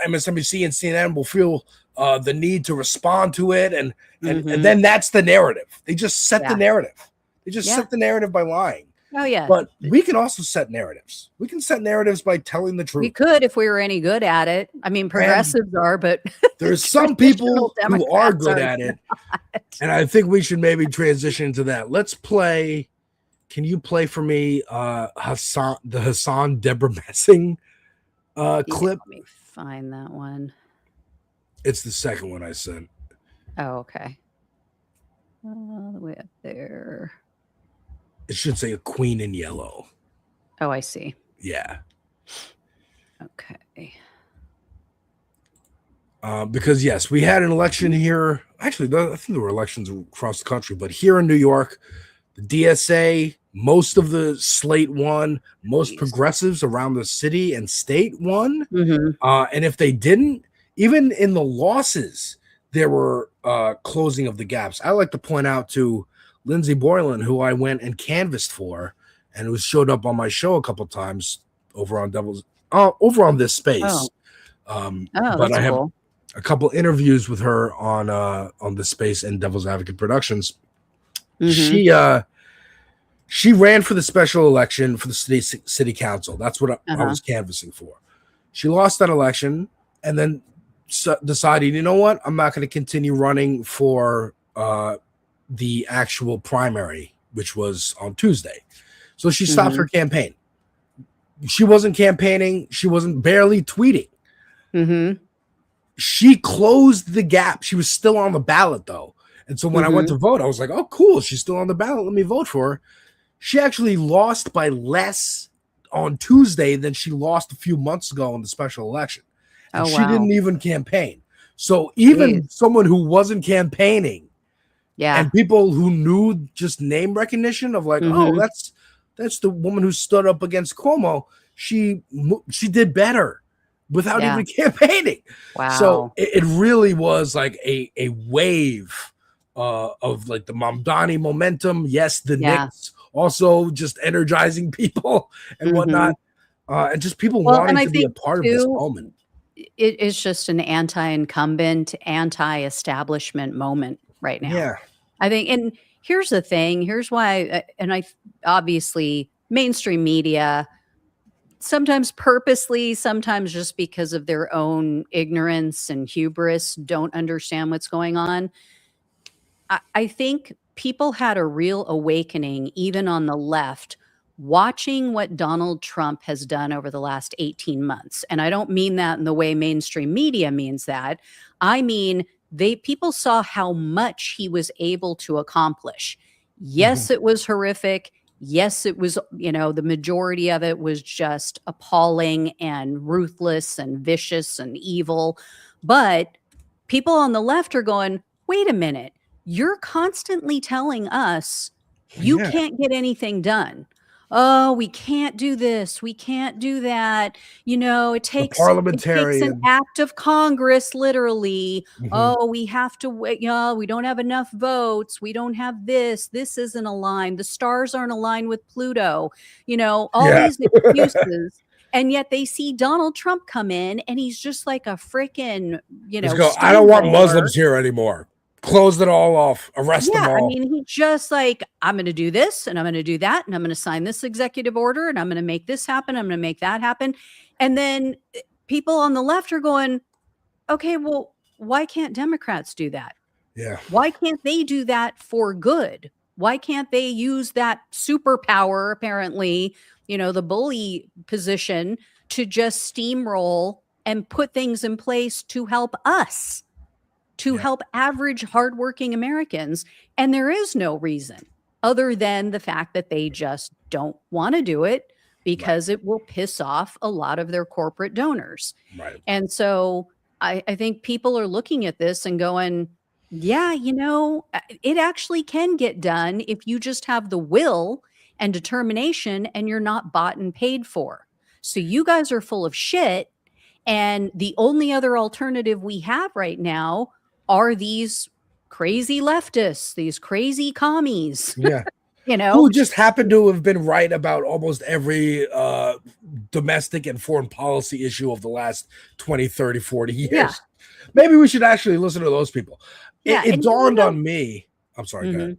MSNBC and CNN will feel the need to respond to it, and Mhm. then that's the narrative. They just set the Yeah. narrative. They just Yeah. set the narrative by lying. Oh, yeah. But we can also set narratives. We can set narratives by telling the We truth. could if we were any good at it. I mean, progressives are, but There's some traditional people who are Democrats good are at it, not. and I think we should maybe transition to that. Let's play. Can you play for me the Hassan Deborah Messing Yeah, clip? let me find that one. It's the second one I sent. Oh, okay. All the way up there. It should say a queen in yellow. Oh, I see. Yeah. Okay. Because yes, we had an election here. Actually, I think there were elections across the country, but here in New York, the DSA, most of the slate won. Most Jeez. progressives around the city and state won. Mhm. And if they didn't, even in the losses, there were closing of the gaps. I like to point out to Lindsey Boylan, who I went and canvassed for, and who showed up on my show a couple times over on over on this space. Oh, But that's I have cool. a couple interviews with her on the space and Devil's Advocate Productions. Mhm. She ran for the special election for the city council. That's what I was canvassing for. She lost that election and then decided, you know what? I'm not going to continue running for the actual primary, which was on Tuesday. So she stopped her campaign. She wasn't campaigning. She wasn't barely tweeting. Mhm. She closed the gap. She was still on the ballot, though. And so when I went to vote, I was like, oh, cool. She's still on the ballot. Let me vote for her. She actually lost by less on Tuesday than she lost a few months ago in the special election. And she didn't even campaign. So even someone who wasn't campaigning and people who knew just name recognition of like, oh, that's the woman who stood up against Cuomo. She did better without even campaigning. Wow. So it really was like a wave of like the Mamdani momentum. Yes, the Knicks also just energizing people and whatnot. And just people wanting to be a part of this moment. It is just an anti-incumbent, anti-establishment moment right now. Yeah. I think, and here's the thing, here's why, and I obviously mainstream media, sometimes purposely, sometimes just because of their own ignorance and hubris, don't understand what's going on. I think people had a real awakening, even on the left, watching what Donald Trump has done over the last 18 months. And I don't mean that in the way mainstream media means that. I mean, people saw how much he was able to accomplish. Yes, it was horrific. Yes, it was, the majority of it was just appalling and ruthless and vicious and evil. But people on the left are going, wait a minute. You're constantly telling us you can't get anything done. Oh, we can't do this. We can't do that. It takes an act of Congress, literally. Oh, we have to wait. We don't have enough votes. We don't have this. This isn't aligned. The stars aren't aligned with Pluto. All these excuses. And yet they see Donald Trump come in and he's just like a freaking, I don't want Muslims here anymore. Close it all off. Arrest them all. I mean, he's just like, I'm going to do this and I'm going to do that. And I'm going to sign this executive order and I'm going to make this happen. I'm going to make that happen. And then people on the left are going, okay, well, why can't Democrats do that? Yeah. Why can't they do that for good? Why can't they use that superpower, apparently, the bully position to just steamroll and put things in place to help us? To help average, hardworking Americans. And there is no reason other than the fact that they just don't want to do it because it will piss off a lot of their corporate donors. Right. And so I think people are looking at this and going, yeah, it actually can get done if you just have the will and determination and you're not bought and paid for. So you guys are full of shit. And the only other alternative we have right now are these crazy leftists, these crazy commies, Yeah. you know? Who just happened to have been right about almost every domestic and foreign policy issue of the last 20, 30, 40 years. Yeah. Maybe we should actually listen to those people. Yeah, It and dawned on me. I'm sorry, go Mhm. ahead.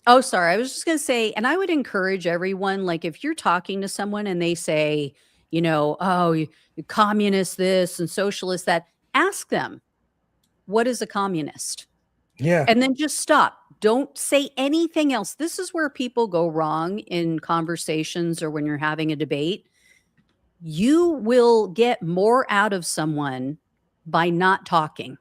Oh, sorry. I was just going to say, and I would encourage everyone, like if you're talking to someone and they say, you know, oh, you communist this and socialist that, ask them, what is a communist? Yeah. And then just stop. Don't say anything else. This is where people go wrong in conversations or when you're having a debate. You will get more out of someone by not talking.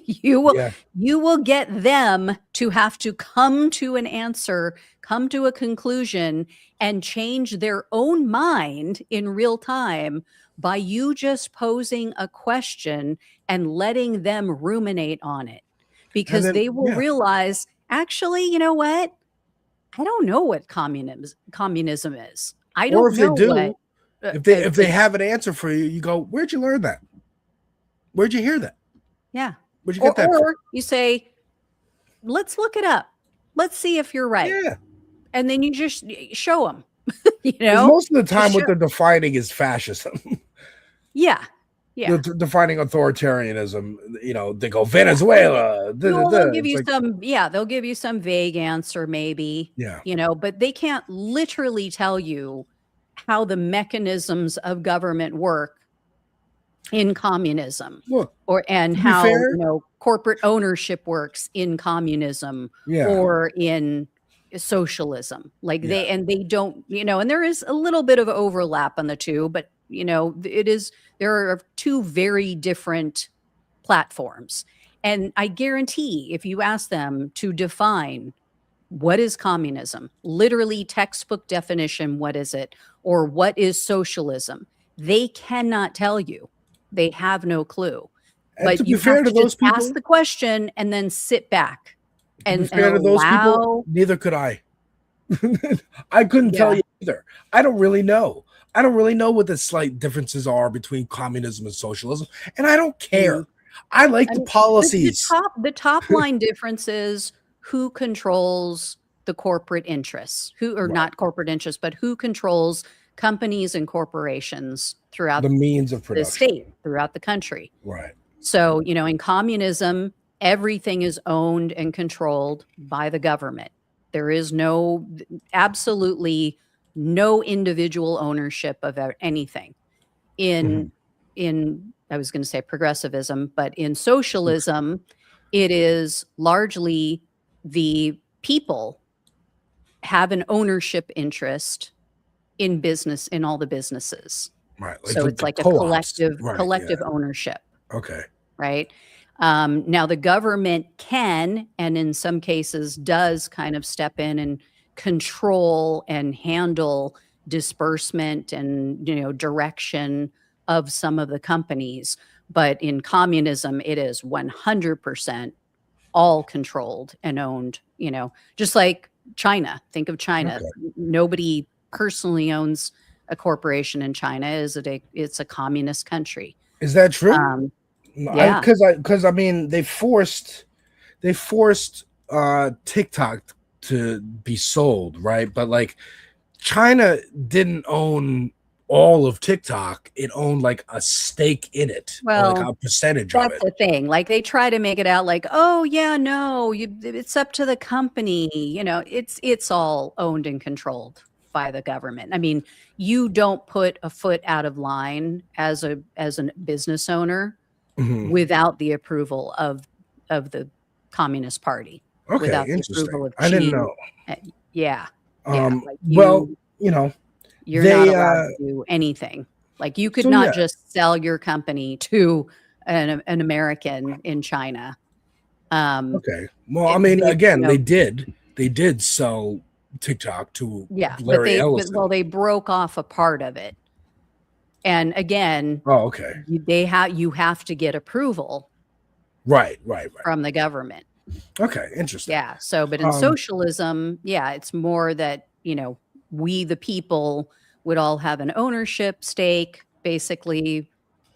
Yeah. You will get them to have to come to an answer, come to a conclusion, and change their own mind in real time by you just posing a question and letting them ruminate on it. And Because then, they will realize, actually, you know what? I don't know what communism is. I or don't if they know what do, if they have an answer for you, you go, where'd you learn that? Where'd you hear that? yeah. Where'd you get that from? Or you say, let's look it up. Let's see if you're right. Yeah. And then you just show them, you 'Cause know? most of the time, Just what show- they're defining is fascism. Yeah. Yeah. They're defining authoritarianism. You know, they go Venezuela. Well, they'll give It's you like, they'll give you some vague answer maybe, yeah. you know, but they can't literally tell you how the mechanisms of government work in communism. Look, And to be how, fair, you know, corporate ownership works in communism yeah. or in socialism. Like Yeah. they don't, you know, and there is a little bit of overlap on the two, but you know, there are two very different platforms. And I guarantee if you ask them to define what is communism, literally textbook definition, what is it? Or what is socialism? They cannot tell you. They have no clue. And to But be you fair have to to those just ask people, the question and then sit back to be and fair to those people, allow. neither could I. I couldn't tell Yeah. you either. I don't really know. I don't really know what the slight differences are between communism and socialism, and I don't care. I like I the mean, policies. The top line difference is who controls the corporate interests, Right. not corporate interests, but who controls companies and corporations throughout The means of the production. state, throughout the country. Right. So, you know, in communism, everything is owned and controlled by the government. There is absolutely no individual ownership of anything. In I was going to say progressivism, but in socialism, it is largely the people have an ownership interest in business, in all the businesses. Right. So it's like a co-ops. collective Yeah. ownership, Okay. right? Now the government can, and in some cases does, kind of step in and control and handle disbursement and, you know, direction of some of the companies. But in communism, it is 100% all controlled and owned, you know, just like China. Think of China. Okay. Nobody personally owns a corporation in China. It's a communist country. Is that true? Yeah. Because I mean they forced TikTok to be sold, right? But like China didn't own all of TikTok. It owned like a stake in it, or like Well, a percentage of that's it. the thing. Like they try to make it out like, oh yeah, no, it's up to the company. You know, it's all owned and controlled by the government. I mean, you don't put a foot out of line as a business owner Mhm. without the approval of the Communist Party. Okay, Without the interesting. approval of I didn't Xi. know. Yeah. Like Well, you know, you're they, not allowed to do anything. Like you could So, not yeah. just sell your company to an American in China. Okay. Well, I mean, again, they did sell TikTok to Larry Ellison. They broke off a part of it. And again, Oh, okay. you have to get approval Right. from the government. Okay, interesting. Yeah. So, but in socialism, yeah, it's more that, you know, we the people would all have an ownership stake. Basically,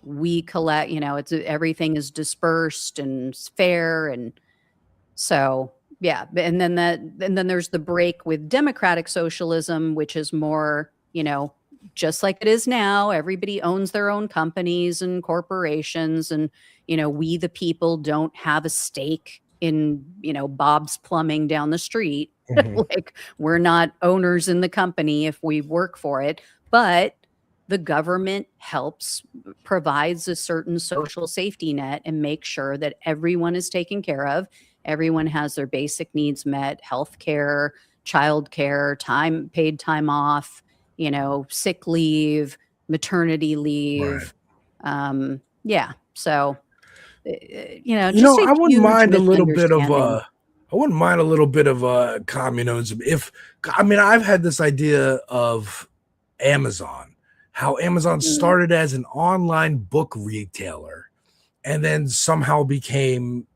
we collect, everything is dispersed and fair. And so, yeah. And then there's the break with democratic socialism, which is more, just like it is now, everybody owns their own companies and corporations. And, we, the people, don't have a stake in, Bob's Plumbing down the street. Like, we're not owners in the company if we work for it, but the government provides a certain social safety net and makes sure that everyone is taken care of. Everyone has their basic needs met: health care, child care, paid time off, sick leave, maternity leave. Right. Yeah. So, just a I wouldn't huge mind a little bit of misunderstanding. I wouldn't mind a little bit of communism. I've had this idea of Amazon, how Amazon started as an online book retailer and then somehow became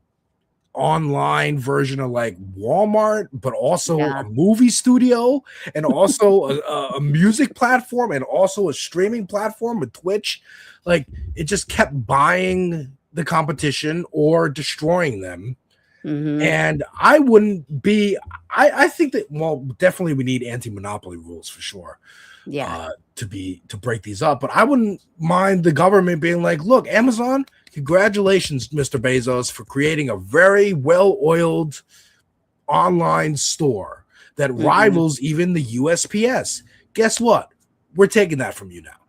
online version of like Walmart, but also a movie studio and also a music platform and also a streaming platform with Twitch. Like, it just kept buying the competition or destroying them. And I wouldn't be, I think that, well, definitely we need anti-monopoly rules for sure. Yeah. To break these up. But I wouldn't mind the government being like, look, Amazon, congratulations, Mr. Bezos, for creating a very well-oiled online store that rivals even the USPS. Guess what? We're taking that from you now.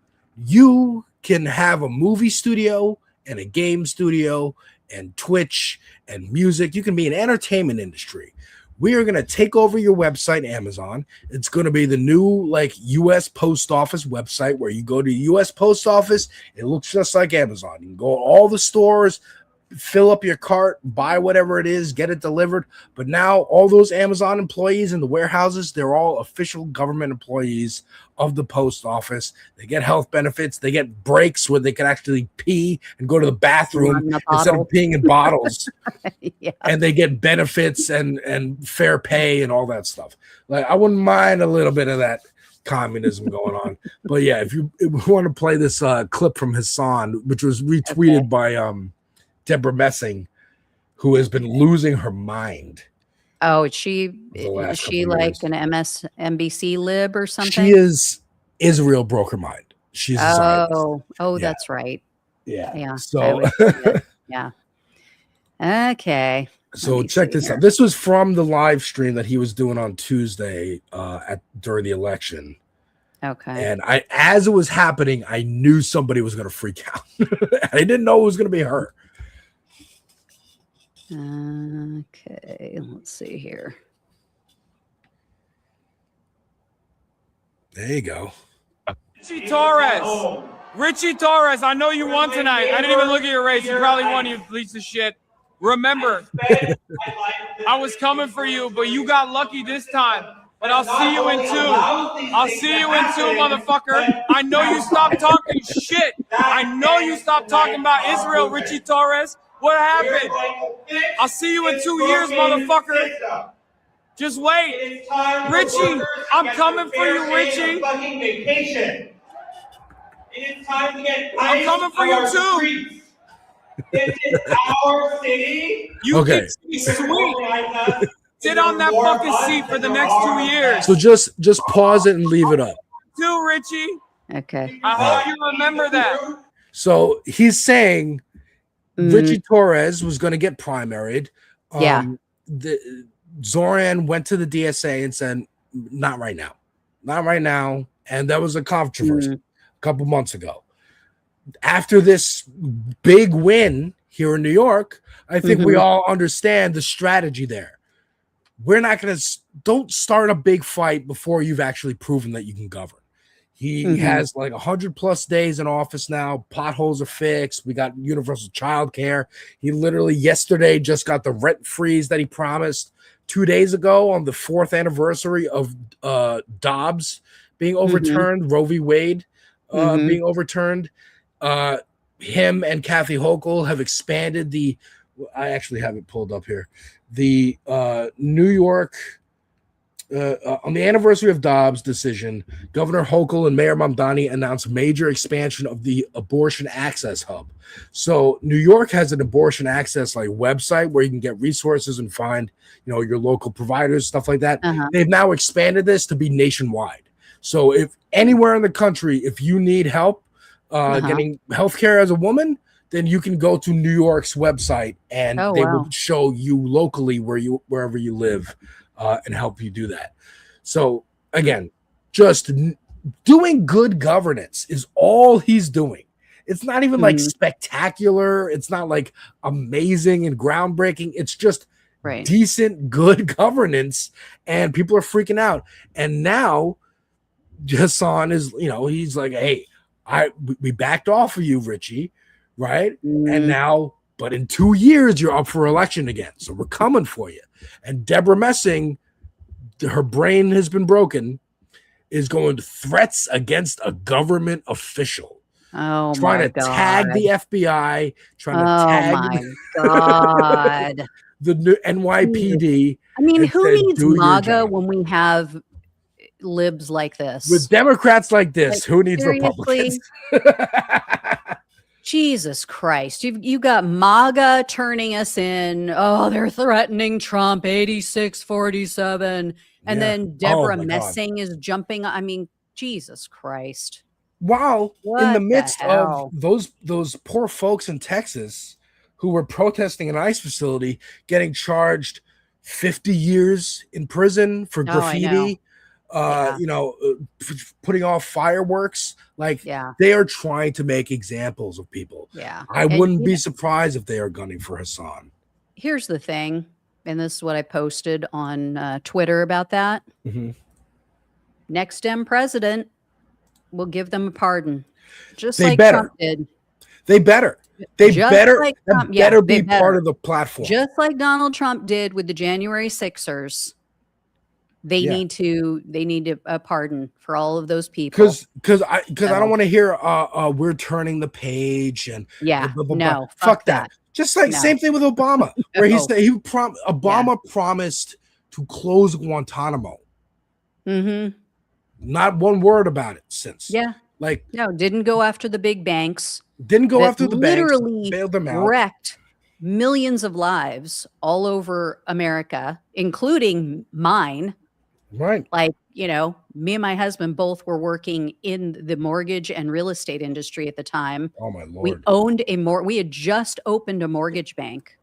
You can have a movie studio and a game studio and Twitch and music. You can be an entertainment industry. We are going to take over your website, Amazon. It's going to be the new like U.S. Post Office website where you go to U.S. Post Office. It looks just like Amazon. You can go to all the stores, fill up your cart, buy whatever it is, get it delivered. But now all those Amazon employees in the warehouses, they're all official government employees of the post office. They get health benefits. They get breaks where they can actually pee and go to the bathroom instead of peeing in bottles. Yeah. And they get benefits and fair pay and all that stuff. Like, I wouldn't mind a little bit of that communism going on. But yeah, if we want to play this clip from Hassan, which was retweeted by Deborah Messing, who has been losing her mind. Oh, is she like an MSNBC lib or something? She is. Israel broke her mind. She's a Zionist. Yeah. That's right. Yeah. So yeah. Okay. So check this out. This was from the live stream that he was doing on Tuesday during the election. Okay. And as it was happening, I knew somebody was going to freak out. I didn't know it was going to be her. Okay, let's see here. There you go. Richie Torres, I know you won tonight. I didn't even look at your race. You probably won, you piece of shit. Remember, I was coming for you, but you got lucky this time. But I'll see you in 2. I'll see you in 2, motherfucker. I know you stopped talking shit. I know you stopped talking about Israel, Richie Torres. What happened? I'll see you in 2 years, motherfucker. Just wait. Richie, I'm coming for you, Richie. I'm coming for you, too. This is our city. You can be sweet. Sit on that fucking seat for the next 2 years. So just pause it and leave it up. Too, Richie. Okay. I hope you remember that. So he's saying Richie Torres was going to get primaried. Zoran went to the DSA and said, not right now. Not right now. And that was a controversy a couple months ago. After this big win here in New York, I think we all understand the strategy there. We're not going to don't start a big fight before you've actually proven that you can govern. He has like 100+ days in office now. Potholes are fixed. We got universal child care. He literally yesterday just got the rent freeze that he promised 2 days ago on the 4th anniversary of Dobbs being overturned, Roe v. Wade being overturned. Him and Kathy Hochul have expanded I actually have it pulled up here. The New York On the anniversary of Dobbs' decision, Governor Hochul and Mayor Mamdani announced major expansion of the abortion access hub. So New York has an abortion access like website where you can get resources and find, your local providers, stuff like that. Uh-huh. They've now expanded this to be nationwide. So if anywhere in the country, if you need help getting healthcare as a woman, then you can go to New York's website and they will show you locally wherever you live. And help you do that. So again, just doing good governance is all he's doing. It's not even like spectacular. It's not like amazing and groundbreaking. It's just decent, good governance, and people are freaking out. And now Hassan is, he's like, hey, we backed off of you, Richie, right? And now, but in 2 years, you're up for election again. So we're coming for you. And Deborah Messing, her brain has been broken, is going to threats against a government official. Oh, trying my to tag the FBI, trying to tag God. the new NYPD. I mean, who needs MAGA when we have libs like this? With Democrats like this, who needs Republicans? Jesus Christ. You got MAGA turning us in. Oh, they're threatening Trump 86-47. And then Deborah Messing is jumping. I mean, Jesus Christ. While in the midst of those poor folks in Texas who were protesting an ICE facility getting charged 50 years in prison for graffiti, putting off fireworks, they are trying to make examples of people. Yeah. I wouldn't be surprised if they are gunning for Hassan. Here's the thing, and this is what I posted on Twitter about that. Next Dem president will give them a pardon. Just like Trump did. They better. They better be part of the platform. Just like Donald Trump did with the January 6ers. They need a pardon for all of those people. Because I don't want to hear we're turning the page and blah, blah, blah, blah. Fuck that. Just like same thing with Obama, where Obama promised to close Guantanamo. Not one word about it since. Didn't go after the big banks. Didn't go after the banks. Literally bailed them out. Wrecked millions of lives all over America, including mine. Right. Like, me and my husband both were working in the mortgage and real estate industry at the time. Oh my Lord. We owned we had just opened a mortgage bank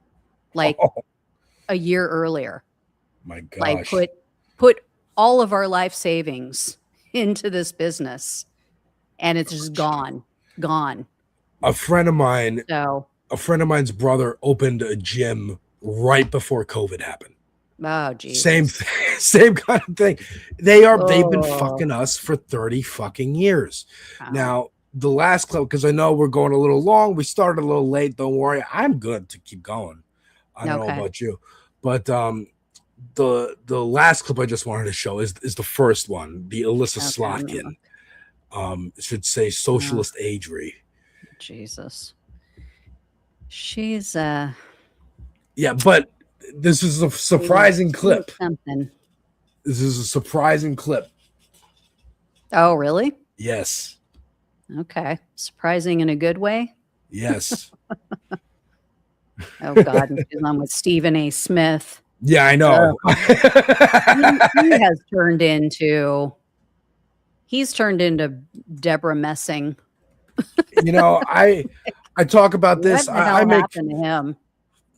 a year earlier. My gosh. Like put all of our life savings into this business and it's just gone. A friend of mine's brother opened a gym right before COVID happened. Oh, geez. Same kind of thing. They've been fucking us for 30 fucking years. Wow. Now, the last clip, because I know we're going a little long. We started a little late. Don't worry. I'm good to keep going. I don't know about you. But the last clip I just wanted to show is the first one, the Alyssa Slotkin. It should say socialist agery. Jesus. She's but this is a surprising clip. This is a surprising clip. Oh, really? Yes. Okay. Surprising in a good way? Yes. Oh, God. I'm with Stephen A. Smith. Yeah, I know. He's turned into Deborah Messing. I talk about this. What the hell happened to him?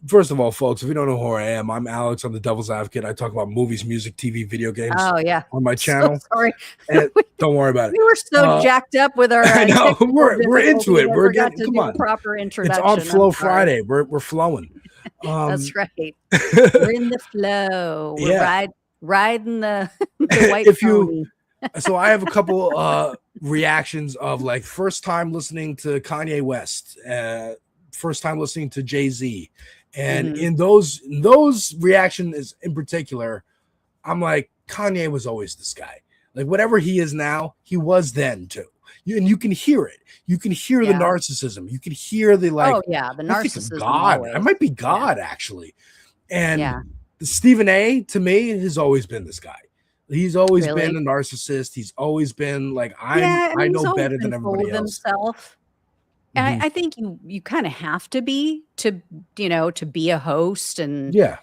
First of all, folks, if you don't know who I am, I'm Alex. I'm the Devil's Advocate. I talk about movies, music, TV, video games. Oh, yeah. On my channel. So sorry. Don't worry about it. We were so jacked up with our. I know. We're into it. We're getting. Come on. Proper introduction. It's on Flow Friday. We're flowing. That's right. We're in the flow. We're riding the white pony. So I have a couple reactions of like first time listening to Kanye West, first time listening to Jay-Z. And in those reactions in particular, I'm like, Kanye was always this guy. Like whatever he is now, he was then too. And you can hear it. You can hear the narcissism. You can hear the like. Oh yeah, the narcissism. God, I might be God actually. And Stephen A. to me has always been this guy. He's always Really? been a narcissist. He's always been like, Yeah, I I mean, he's know always better been than full everybody of else. himself. And Mhm. I think you kind of have to be to, to be a host, and Yeah.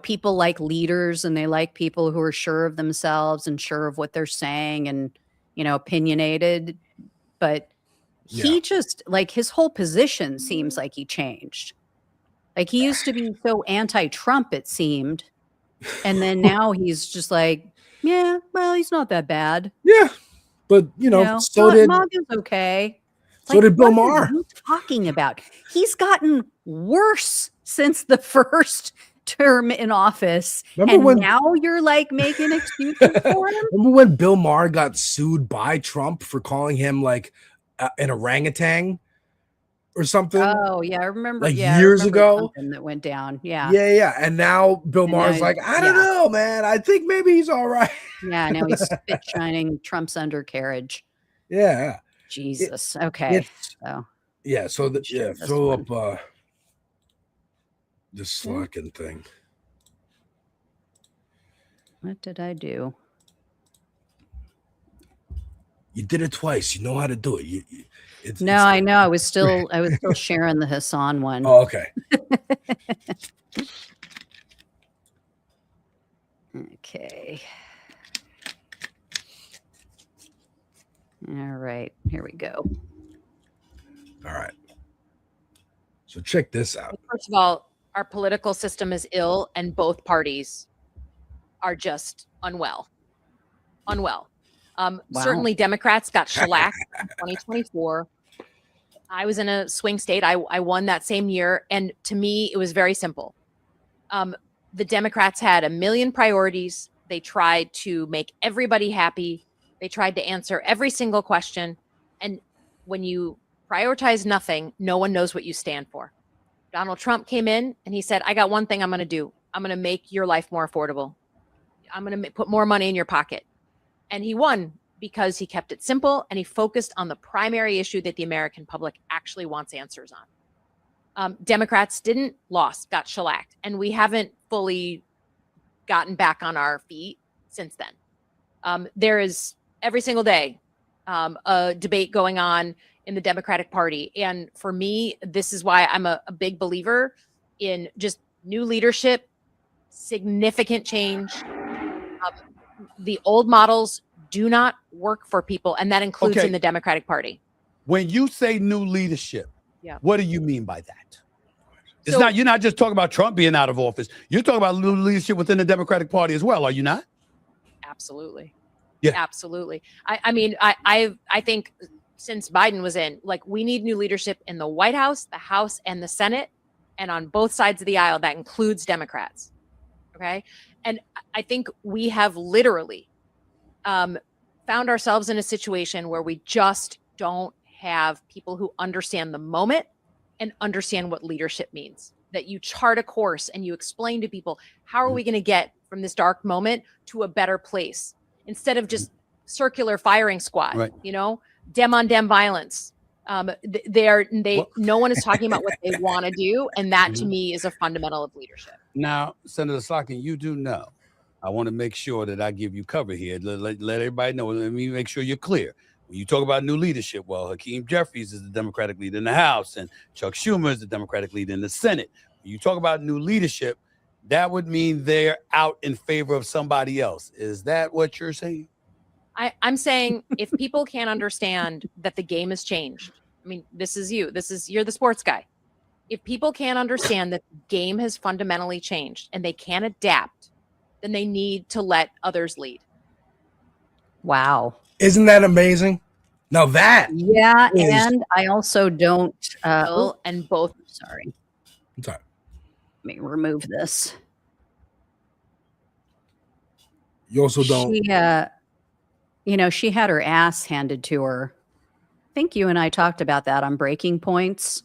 people like leaders, and they like people who are sure of themselves and sure of what they're saying, and opinionated. But Yeah. he just, like, his whole position seems like he changed. Like, he used to be so anti-Trump, it seemed, and then now he's just like, yeah, well, he's not that bad. Yeah. But so did MAGA's okay. It's so like, did Bill what are Maher. you talking about? He's gotten worse since the first term in office, Remember and when- now you're like making excuses for him? Remember when Bill Maher got sued by Trump for calling him like an orangutan or something? Oh, yeah, I remember. Like Yeah, I years remember ago. something that went down. Yeah. Yeah. And now Bill And Maher's now- like, I don't know, man. I think maybe he's all right. Yeah, now he's spit shining Trump's undercarriage. Yeah. Jesus. Okay. So Yeah. So Share this throw one. up this slacking thing. what did I do? You did it twice. You know how to do it. No, I know. I was still sharing the Hassan one. Oh, okay. Okay. All right. Here we go. All right. So check this out. First of all, our political system is ill, and both parties are just unwell. Unwell. Wow. Certainly, Democrats got shellacked in 2024. I was in a swing state. I won that same year, and to me, it was very simple. The Democrats had a million priorities. They tried to make everybody happy. They tried to answer every single question. And when you prioritize nothing, no one knows what you stand for. Donald Trump came in and he said, I got one thing I'm going to do. I'm going to make your life more affordable. I'm going to put more money in your pocket. And he won because he kept it simple and he focused on the primary issue that the American public actually wants answers on. Democrats got shellacked, and we haven't fully gotten back on our feet since then. There is every single day a debate going on in the Democratic Party. And for me, this is why I'm a big believer in just new leadership, significant change. The old models do not work for people, and that includes in the Democratic Party. When you say new leadership, Yeah. what do you mean by that? You're not just talking about Trump being out of office. You're talking about new leadership within the Democratic Party as well, are you not? Absolutely. Yeah. Absolutely. I think since Biden was in, like, we need new leadership in the White House, the House, and the Senate, and on both sides of the aisle. That includes Democrats. Okay. And I think we have literally found ourselves in a situation where we just don't have people who understand the moment and understand what leadership means. That you chart a course and you explain to people, how are we going to get from this dark moment to a better place, instead of just circular firing squad, Right. Dem on dem violence. No one is talking about what they want to do. And that to me is a fundamental of leadership. Now, Senator Slotkin, you do know, I want to make sure that I give you cover here. Let everybody know. Let me make sure you're clear. When you talk about new leadership, well, Hakeem Jeffries is the Democratic leader in the House, and Chuck Schumer is the Democratic leader in the Senate. When you talk about new leadership, that would mean they're out in favor of somebody else. Is that what you're saying? I'm saying if people can't understand that the game has changed, I mean, you're the sports guy. If people can't understand that the game has fundamentally changed and they can't adapt, then they need to let others lead. Wow. Isn't that amazing? Now that Yeah, is- and I also don't. And both. Sorry. I'm sorry. Let me remove this. You also don't. She had her ass handed to her. I think you and I talked about that on Breaking Points.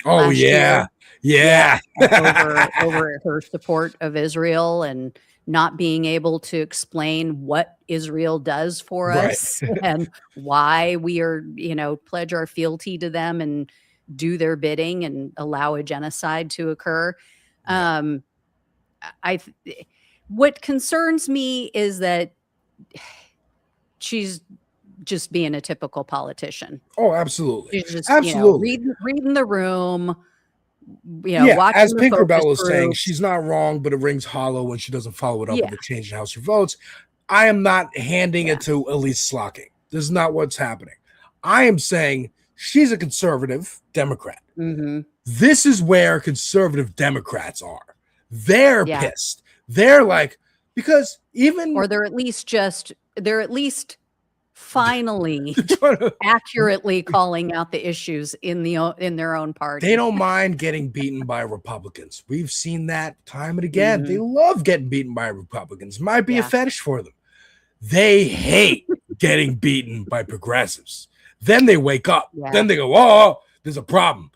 Oh last yeah, year. yeah. over her support of Israel and not being able to explain what Israel does for Right. us and why we are, pledge our fealty to them and do their bidding and allow a genocide to occur. What concerns me is that she's just being a typical politician. Oh, absolutely. She's just, Absolutely. reading the room, Yeah, watching as the focus Pinkerbell was saying, groups. she's not wrong, but it rings hollow when she doesn't follow it up Yeah. with a change in House of votes. I am not handing Yeah. it to Elise Slocking. This is not what's happening. I am saying she's a conservative Democrat. Mhm. This is where conservative Democrats are. They're Yeah. pissed. They're like, because even Or they're at least finally trying to- accurately calling out the issues in their own party. they don't mind getting beaten by Republicans. We've seen that time and again. Mhm. They love getting beaten by Republicans. Might be a Yeah. fetish for them. They hate getting beaten by progressives. Then they wake up. Yeah. Then they go, "Oh, there's a problem."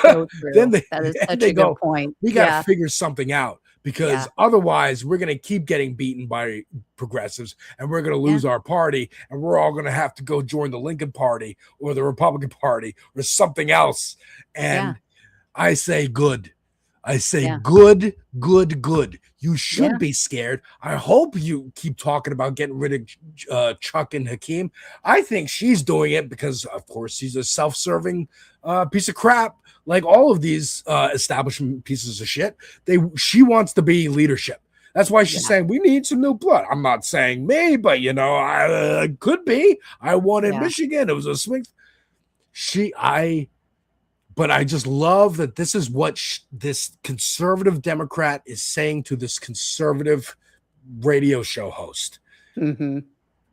So true. Then they, That is then such they a go, good point. we got to Yeah. figure something out, because Yeah. otherwise we're going to keep getting beaten by progressives, and we're going to lose our party, and we're all going to have to go join the Lincoln Party or the Republican Party or something else. And Yeah. I say good. I say Yeah. good, good, good. You should Yeah. be scared. I hope you keep talking about getting rid of Chuck and Hakeem. I think she's doing it because, of course, she's a self-serving piece of crap, like all of these establishment pieces of shit. She wants to be leadership. That's why she's saying we need some new blood. I'm not saying me, but I could be. I won in Michigan. It was a swing. But I just love that this is what this conservative Democrat is saying to this conservative radio show host,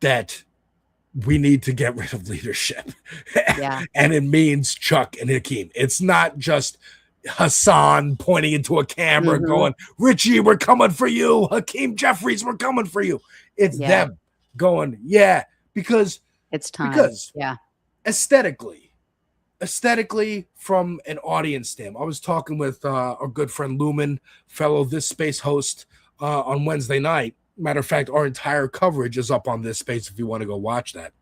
that we need to get rid of leadership. Yeah. And it means Chuck and Hakeem. It's not just Hassan pointing into a camera going, Richie, we're coming for you. Hakeem Jeffries, we're coming for you. It's them going, because it's time. Because aesthetically, from an audience standpoint, I was talking with our good friend Lumen, fellow This Space host, on Wednesday night. Matter of fact, our entire coverage is up on This Space if you want to go watch that.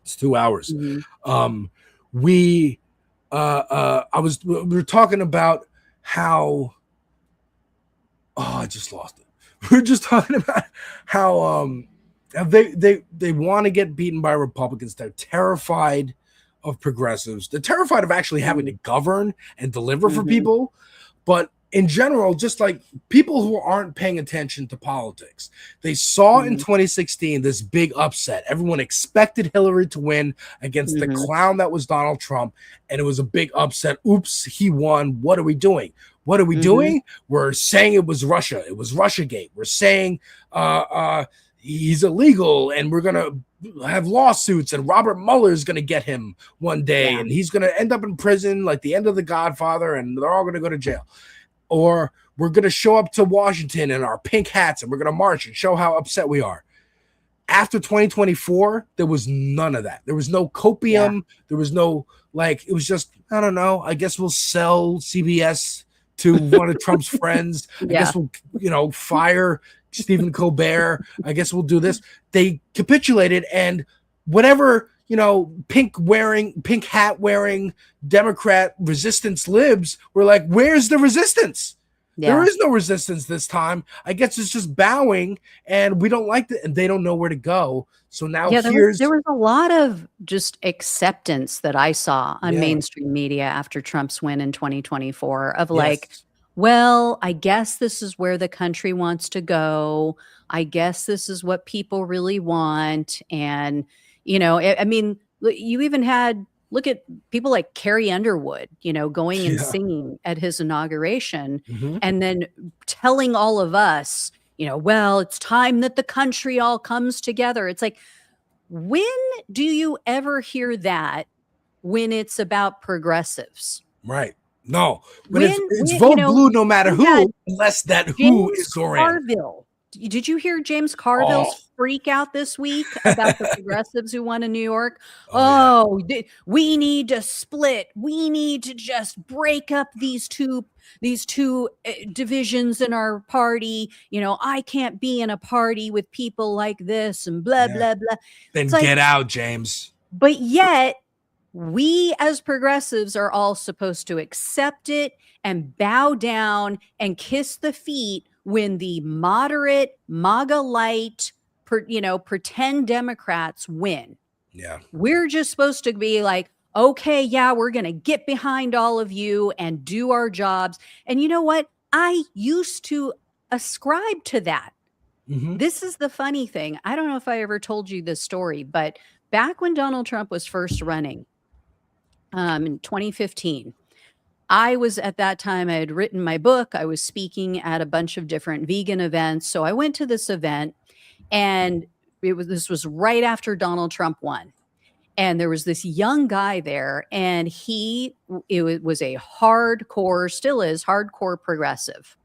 It's 2 hours. We were talking about how I just lost it. We were just talking about how they want to get beaten by Republicans. They're terrified of progressives. They're terrified of actually having to govern and deliver for people. But in general, just like people who aren't paying attention to politics, they saw in 2016 this big upset. Everyone expected Hillary to win against the clown that was Donald Trump, and it was a big upset. Oops, he won. What are we doing? What are we doing? We're saying it was Russia. It was Russiagate. We're saying he's illegal, and we're going to have lawsuits, and Robert Mueller is going to get him one day, and he's going to end up in prison like the end of The Godfather, and they're all going to go to jail. Or we're going to show up to Washington in our pink hats, and we're going to march and show how upset we are. After 2024, there was none of that. There was no copium. There was no, it was just, I don't know, I guess we'll sell CBS to one of Trump's friends. I guess we'll, fire Stephen Colbert. I guess we'll do this. They capitulated, and whatever, pink hat wearing Democrat resistance libs were like, where's the resistance? There is no resistance this time. I guess it's just bowing, and we don't like it, and they don't know where to go. So now there was a lot of just acceptance that I saw on mainstream media after Trump's win in 2024 of well, I guess this is where the country wants to go. I guess this is what people really want. And, I mean, you even had, look at people like Carrie Underwood, going and singing at his inauguration and then telling all of us, well, it's time that the country all comes together. It's like, when do you ever hear that when it's about progressives? Right. No, but it's vote blue no matter who, unless that who is Zoran. Did you hear James Carville's freak out this week about the progressives who won in New York? We need to split. We need to just break up these two divisions in our party. I can't be in a party with people like this and blah, blah, blah. Then get out, James. But yet, we as progressives are all supposed to accept it and bow down and kiss the feet when the moderate, MAGA light pretend Democrats win. Yeah. We're just supposed to be like, okay, yeah, we're going to get behind all of you and do our jobs. And you know what? I used to ascribe to that. Mhm. This is the funny thing. I don't know if I ever told you this story, but back when Donald Trump was first running, in 2015, I was at that time, I had written my book. I was speaking at a bunch of different vegan events. So I went to this event, and this was right after Donald Trump won. And there was this young guy there, and it was a hardcore, still is hardcore progressive.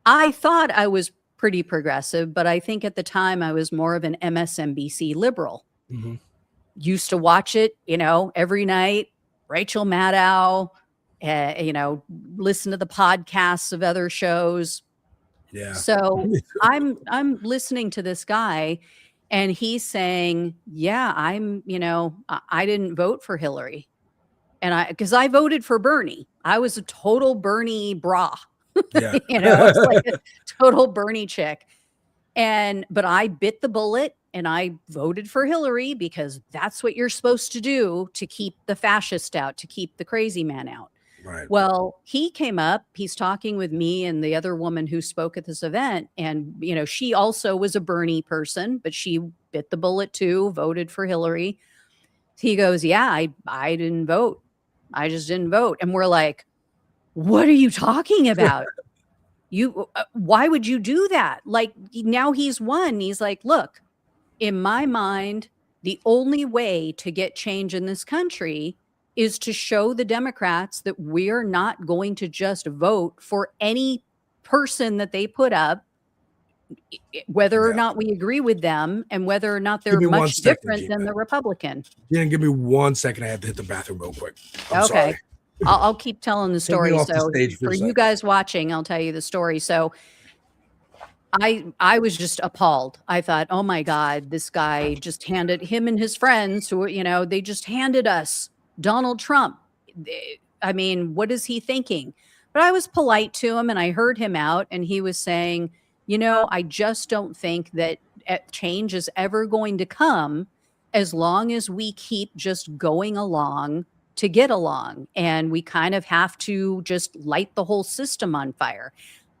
I thought I was pretty progressive, but I think at the time I was more of an MSNBC liberal. Mhm. Used to watch it, every night. Rachel Maddow, listen to the podcasts of other shows. Yeah. So I'm listening to this guy, and he's saying, yeah, I didn't vote for Hillary. And because I voted for Bernie. I was a total Bernie bra. Yeah. I was like a total Bernie chick. But I bit the bullet and I voted for Hillary because that's what you're supposed to do to keep the fascist out, to keep the crazy man out. Right. Well, he came up, he's talking with me and the other woman who spoke at this event. And, she also was a Bernie person, but she bit the bullet too, voted for Hillary. He goes, yeah, I didn't vote. I just didn't vote. And we're like, what are you talking about? Why would you do that? Like, now he's won. He's like, look, in my mind, the only way to get change in this country is to show the Democrats that we're not going to just vote for any person that they put up, whether or not we agree with them and whether or not they're much different than the Republican. Gina, give me 1 second. I have to hit the bathroom real quick. I'm Okay. sorry. I'll keep telling the story. off the So stage for a for you second. guys watching, I'll tell you the story. So I was just appalled. I thought, oh my God, this guy just handed him and his friends who, they just handed us Donald Trump. I mean, what is he thinking? But I was polite to him and I heard him out, and he was saying, I just don't think that change is ever going to come as long as we keep just going along to get along. And we kind of have to just light the whole system on fire.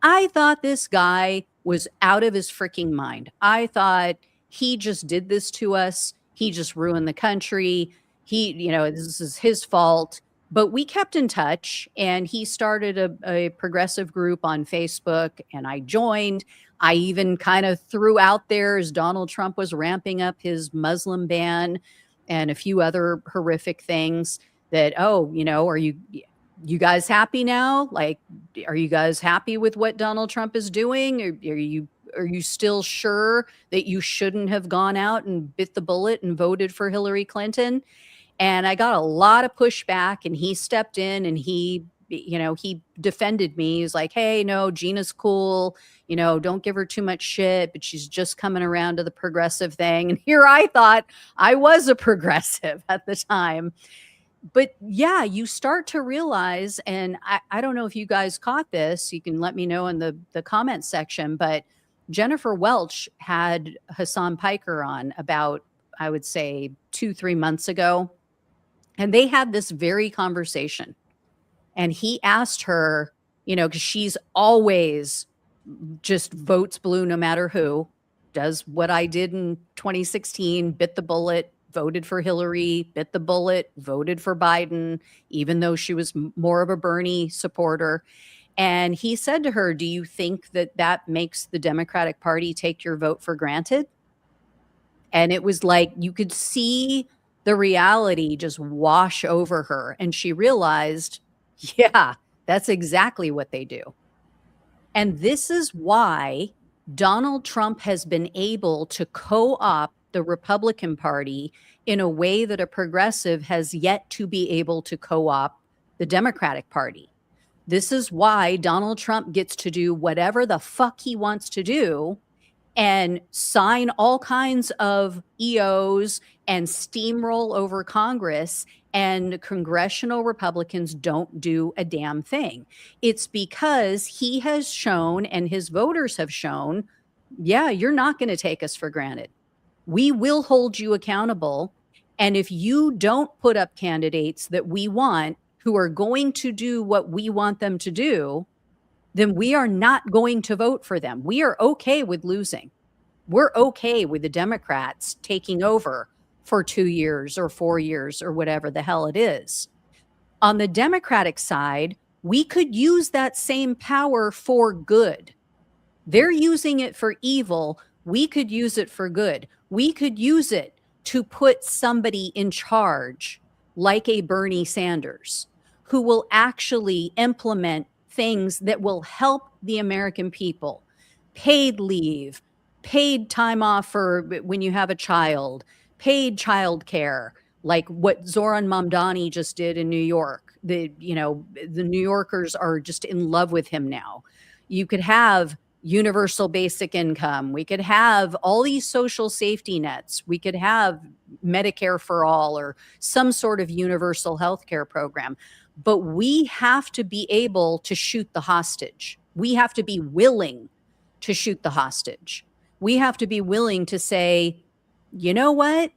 I thought this guy was out of his freaking mind. I thought he just did this to us. He just ruined the country. This is his fault. But we kept in touch, and he started a progressive group on Facebook, and I joined. I even kind of threw out there, as Donald Trump was ramping up his Muslim ban and a few other horrific things, that, are you guys happy now? Like, are you guys happy with what Donald Trump is doing? Are you still sure that you shouldn't have gone out and bit the bullet and voted for Hillary Clinton? And I got a lot of pushback, and he stepped in and he defended me. He was like, hey, no, Gina's cool. Don't give her too much shit, but she's just coming around to the progressive thing. And here I thought I was a progressive at the time. But yeah, you start to realize, and I don't know if you guys caught this, you can let me know in the comment section, but Jennifer Welch had Hassan Piker on about, I would say, 2-3 months ago. And they had this very conversation. And he asked her, because she's always just votes blue no matter who, does what I did in 2016, bit the bullet, voted for Hillary, bit the bullet, voted for Biden, even though she was more of a Bernie supporter. And he said to her, do you think that makes the Democratic Party take your vote for granted? And it was like, you could see the reality just wash over her. And she realized, yeah, that's exactly what they do. And this is why Donald Trump has been able to co-opt the Republican Party in a way that a progressive has yet to be able to co-opt the Democratic Party. This is why Donald Trump gets to do whatever the fuck he wants to do and sign all kinds of EOs and steamroll over Congress, and congressional Republicans don't do a damn thing. It's because he has shown, and his voters have shown, yeah, you're not going to take us for granted. We will hold you accountable. And if you don't put up candidates that we want, who are going to do what we want them to do, then we are not going to vote for them. We are okay with losing. We're okay with the Democrats taking over for 2 years or 4 years or whatever the hell it is. On the Democratic side, we could use that same power for good. They're using it for evil. We could use it for good. We could use it to put somebody in charge, like a Bernie Sanders, who will actually implement things that will help the American people. Paid leave, paid time off for when you have a child, paid child care, like what Zoran Mamdani just did in New York. The New Yorkers are just in love with him now. You could have universal basic income. We could have all these social safety nets. We could have Medicare for all or some sort of universal health care program. But we have to be able to shoot the hostage. We have to be willing to shoot the hostage. We have to be willing to say, you know what?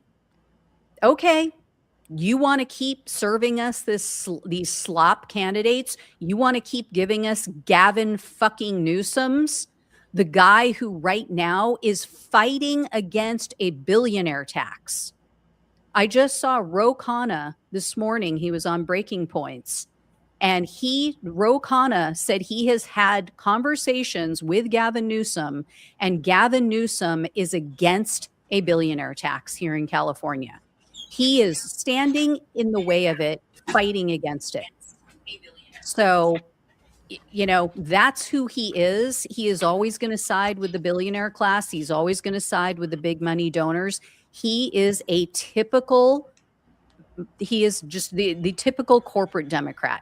Okay, you want to keep serving us these slop candidates? You want to keep giving us Gavin fucking Newsom's, the guy who right now is fighting against a billionaire tax. I just saw Ro Khanna this morning. He was on Breaking Points. And Ro Khanna said he has had conversations with Gavin Newsom, and Gavin Newsom is against a billionaire tax here in California. He is standing in the way of it, fighting against it. So, that's who he is. He is always going to side with the billionaire class. He's always going to side with the big money donors. He is just the typical corporate Democrat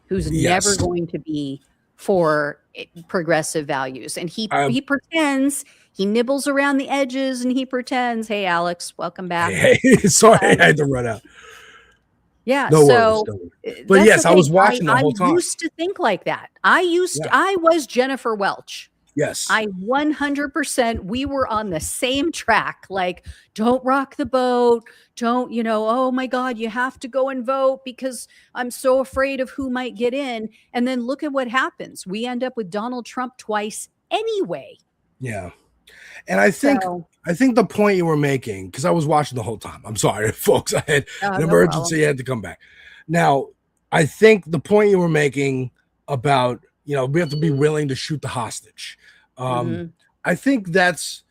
who's never going to be for progressive values. And he pretends, he nibbles around the edges and he pretends, hey, Alex, welcome back. Hey, sorry, I had to run out. Yeah. No so, worries. But yes, I was watching the whole time. I used to think like that. I was Jennifer Welch. Yes. I 100%, we were on the same track. Like, don't rock the boat. Don't, oh my God, you have to go and vote because I'm so afraid of who might get in. And then look at what happens. We end up with Donald Trump twice anyway. Yeah. And I think the point you were making, because I was watching the whole time. I'm sorry, folks. I had an emergency. I had to come back. Now, I think the point you were making about, we have to be willing to shoot the hostage. I think that's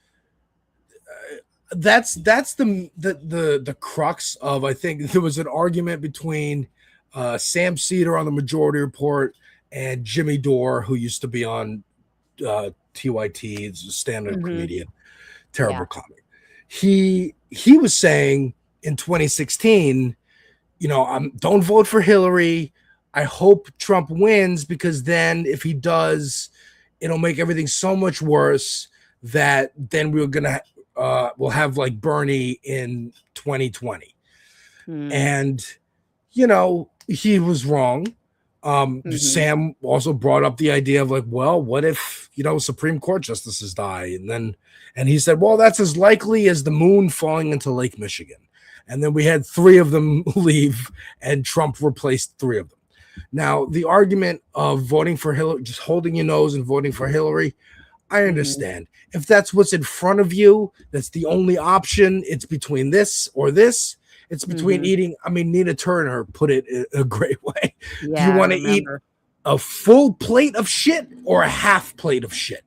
the crux of, I think there was an argument between Sam Cedar on the Majority Report and Jimmy Dore, who used to be on TYT, it's a stand-up comedian, terrible comic. He was saying in 2016, don't vote for Hillary. I hope Trump wins because then if he does, it'll make everything so much worse that then we'll have like Bernie in 2020. And, he was wrong. Sam also brought up the idea of like, well, what if, Supreme Court justices die? And he said, well, that's as likely as the moon falling into Lake Michigan. And then we had 3 of them leave and Trump replaced 3 of them. Now, the argument of voting for Hillary, just holding your nose and voting for Hillary, I understand. If that's what's in front of you, that's the only option. It's between this or this. It's between eating. I mean, Nina Turner put it in a great way. Yeah, do you want to eat a full plate of shit or a half plate of shit?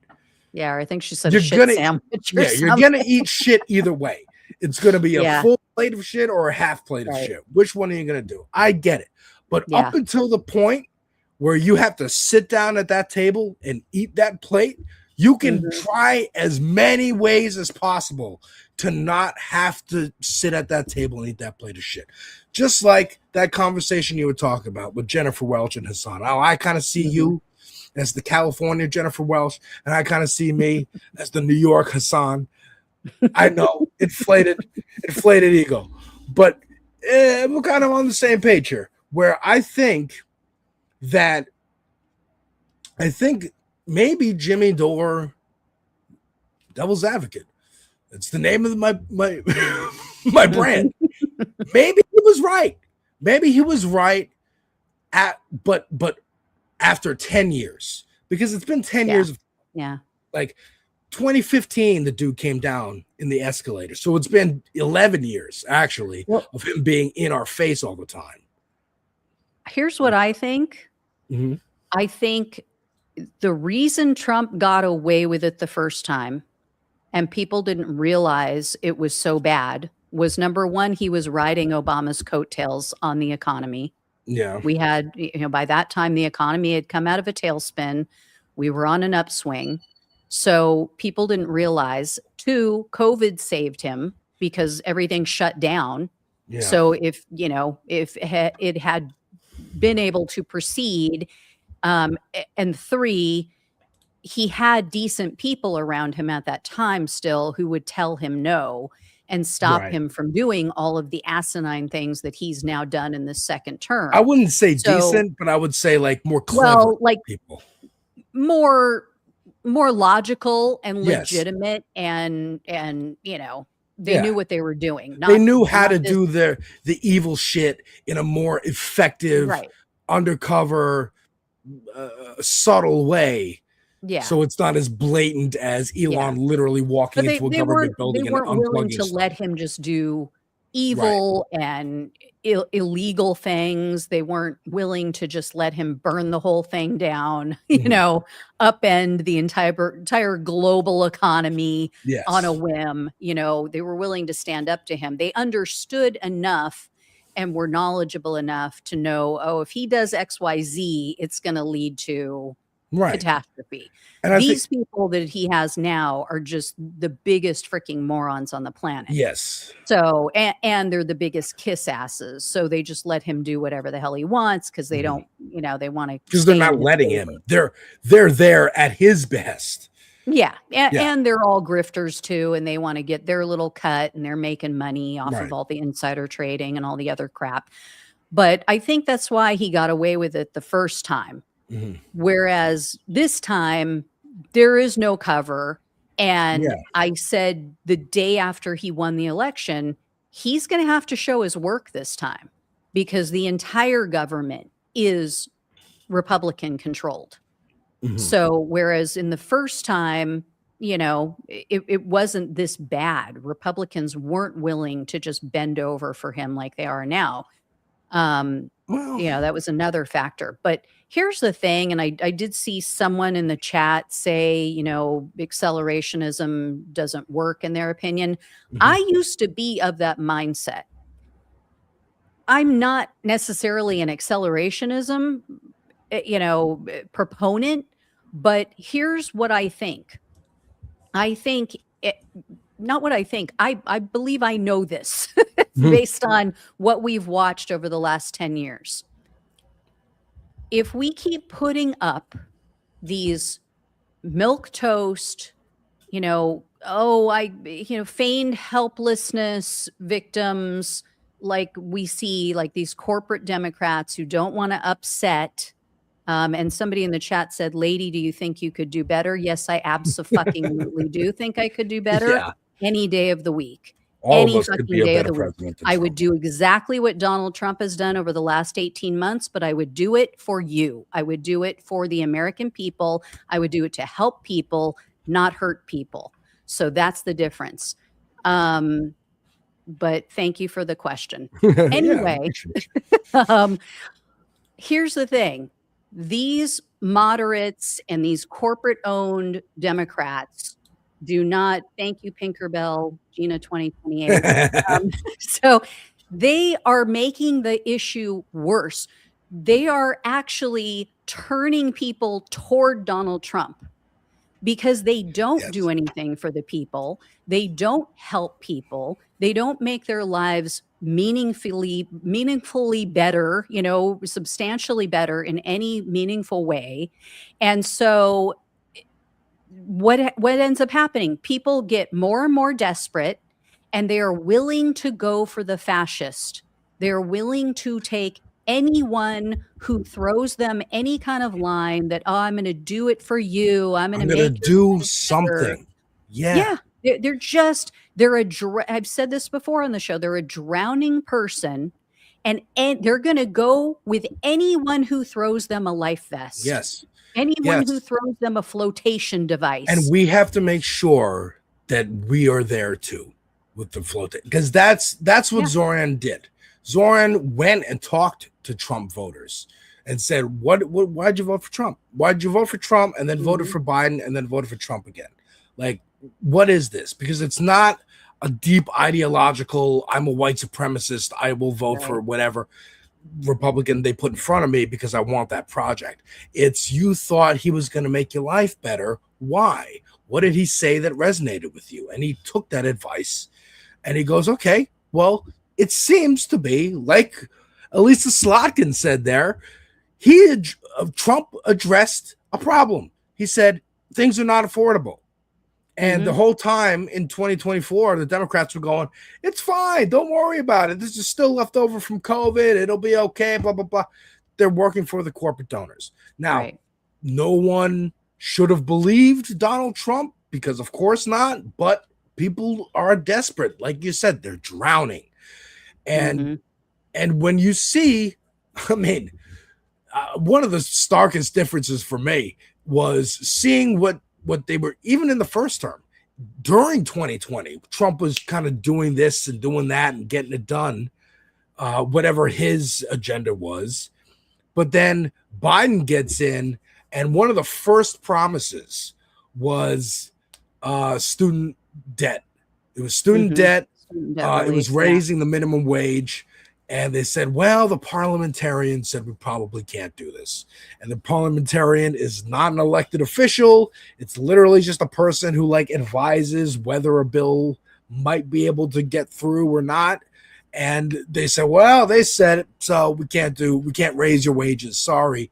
Yeah, I think she said a shit sandwich. You're going to eat shit either way. It's going to be a full plate of shit or a half plate of shit. Which one are you going to do? I get it. But up until the point where you have to sit down at that table and eat that plate, you can try as many ways as possible to not have to sit at that table and eat that plate of shit. Just like that conversation you were talking about with Jennifer Welch and Hassan. Now, I kind of see you as the California Jennifer Welch, and I kind of see me as the New York Hassan. I know, inflated ego. But we're kind of on the same page here, where I think maybe Jimmy Dore devil's advocate. It's the name of my my brand. Maybe he was right. Maybe he was right but after 10 years, because it's been 10 years of, like 2015 the dude came down in the escalator, so it's been 11 years actually of him being in our face all the time. Here's what I think. Mm-hmm. I think the reason Trump got away with it the first time and people didn't realize it was so bad was, number one, he was riding Obama's coattails on the economy. Yeah. We had, by that time, the economy had come out of a tailspin. We were on an upswing. So people didn't realize. Two, COVID saved him because everything shut down. Yeah. So if it had been able to proceed, and three, he had decent people around him at that time still who would tell him no and stop him from doing all of the asinine things that he's now done in this second term. I wouldn't say decent, but I would say like more clever people. More logical and legitimate, and they knew what they were doing. They knew how to do the evil shit in a more effective, undercover, subtle way. Yeah. So it's not as blatant as Elon literally walking into a government building and unplugging they weren't willing to stuff. let him just do evil and illegal things. They weren't willing to just let him burn the whole thing down, upend the entire global economy on a whim. They were willing to stand up to him. They understood enough and were knowledgeable enough to know, if he does XYZ, it's going to lead to catastrophe. And these people that he has now are just the biggest freaking morons on the planet. Yes. So, and they're the biggest kiss asses. So they just let him do whatever the hell he wants because they don't, they want to. Because they're not letting him. They're there at his behest. Yeah. And they're all grifters too. And they want to get their little cut, and they're making money off of all the insider trading and all the other crap. But I think that's why he got away with it the first time. Mm-hmm. Whereas this time there is no cover. And I said the day after he won the election, he's going to have to show his work this time because the entire government is Republican controlled. Mm-hmm. So whereas in the first time, it wasn't this bad. Republicans weren't willing to just bend over for him like they are now. That was another factor. But here's the thing, and I did see someone in the chat say, accelerationism doesn't work in their opinion. Mm-hmm. I used to be of that mindset. I'm not necessarily an accelerationism, proponent, but here's what I think. I believe I know this based on what we've watched over the last 10 years. If we keep putting up these milquetoast, feigned helplessness victims, like we see, like these corporate Democrats who don't want to upset. And somebody in the chat said, "Lady, do you think you could do better?" Yes, I absolutely do think I could do better any day of the week. Any fucking day of the week. I would do exactly what Donald Trump has done over the last 18 months, but I would do it for you. I would do it for the American people. I would do it to help people, not hurt people. So that's the difference. But thank you for the question. Anyway, here's the thing. These moderates and these corporate-owned Democrats do not, thank you, Pinkerbell, Gina 2028. So they are making the issue worse. They are actually turning people toward Donald Trump because they don't do anything for the people. They don't help people. They don't make their lives meaningfully better, substantially better in any meaningful way. And so what ends up happening? People get more and more desperate, and they are willing to go for the fascist. They're willing to take anyone who throws them any kind of line that, I'm going to do it for you. I'm going to do something. Yeah. I've said this before on the show. They're a drowning person, and they're going to go with anyone who throws them a life vest. Yes. Anyone who throws them a flotation device. And we have to make sure that we are there too with the flotation, because that's what Zoran did. Zoran went and talked to Trump voters and said, why'd you vote for Trump? Why'd you vote for Trump and then voted for Biden and then voted for Trump again? Like, what is this? Because it's not a deep ideological, I'm a white supremacist, I will vote for whatever Republican they put in front of me because I want that project. It's, you thought he was going to make your life better. Why? What did he say that resonated with you? And he took that advice and he goes, okay, well, it seems to be like Elisa Slotkin said there, Trump addressed a problem. He said things are not affordable. And the whole time in 2024, the Democrats were going, it's fine. Don't worry about it. This is still left over from COVID. It'll be okay, blah, blah, blah. They're working for the corporate donors. Now, no one should have believed Donald Trump because of course not, but people are desperate. Like you said, they're drowning. And when you see, I mean, one of the starkest differences for me was seeing what they were, even in the first term, during 2020, Trump was kind of doing this and doing that and getting it done, whatever his agenda was. But then Biden gets in, and one of the first promises was student debt. It was student debt. It was raising the minimum wage. And they said, well, the parliamentarian said we probably can't do this. And the parliamentarian is not an elected official. It's literally just a person who like advises whether a bill might be able to get through or not. And they said, well, they said it, so we can't raise your wages. Sorry.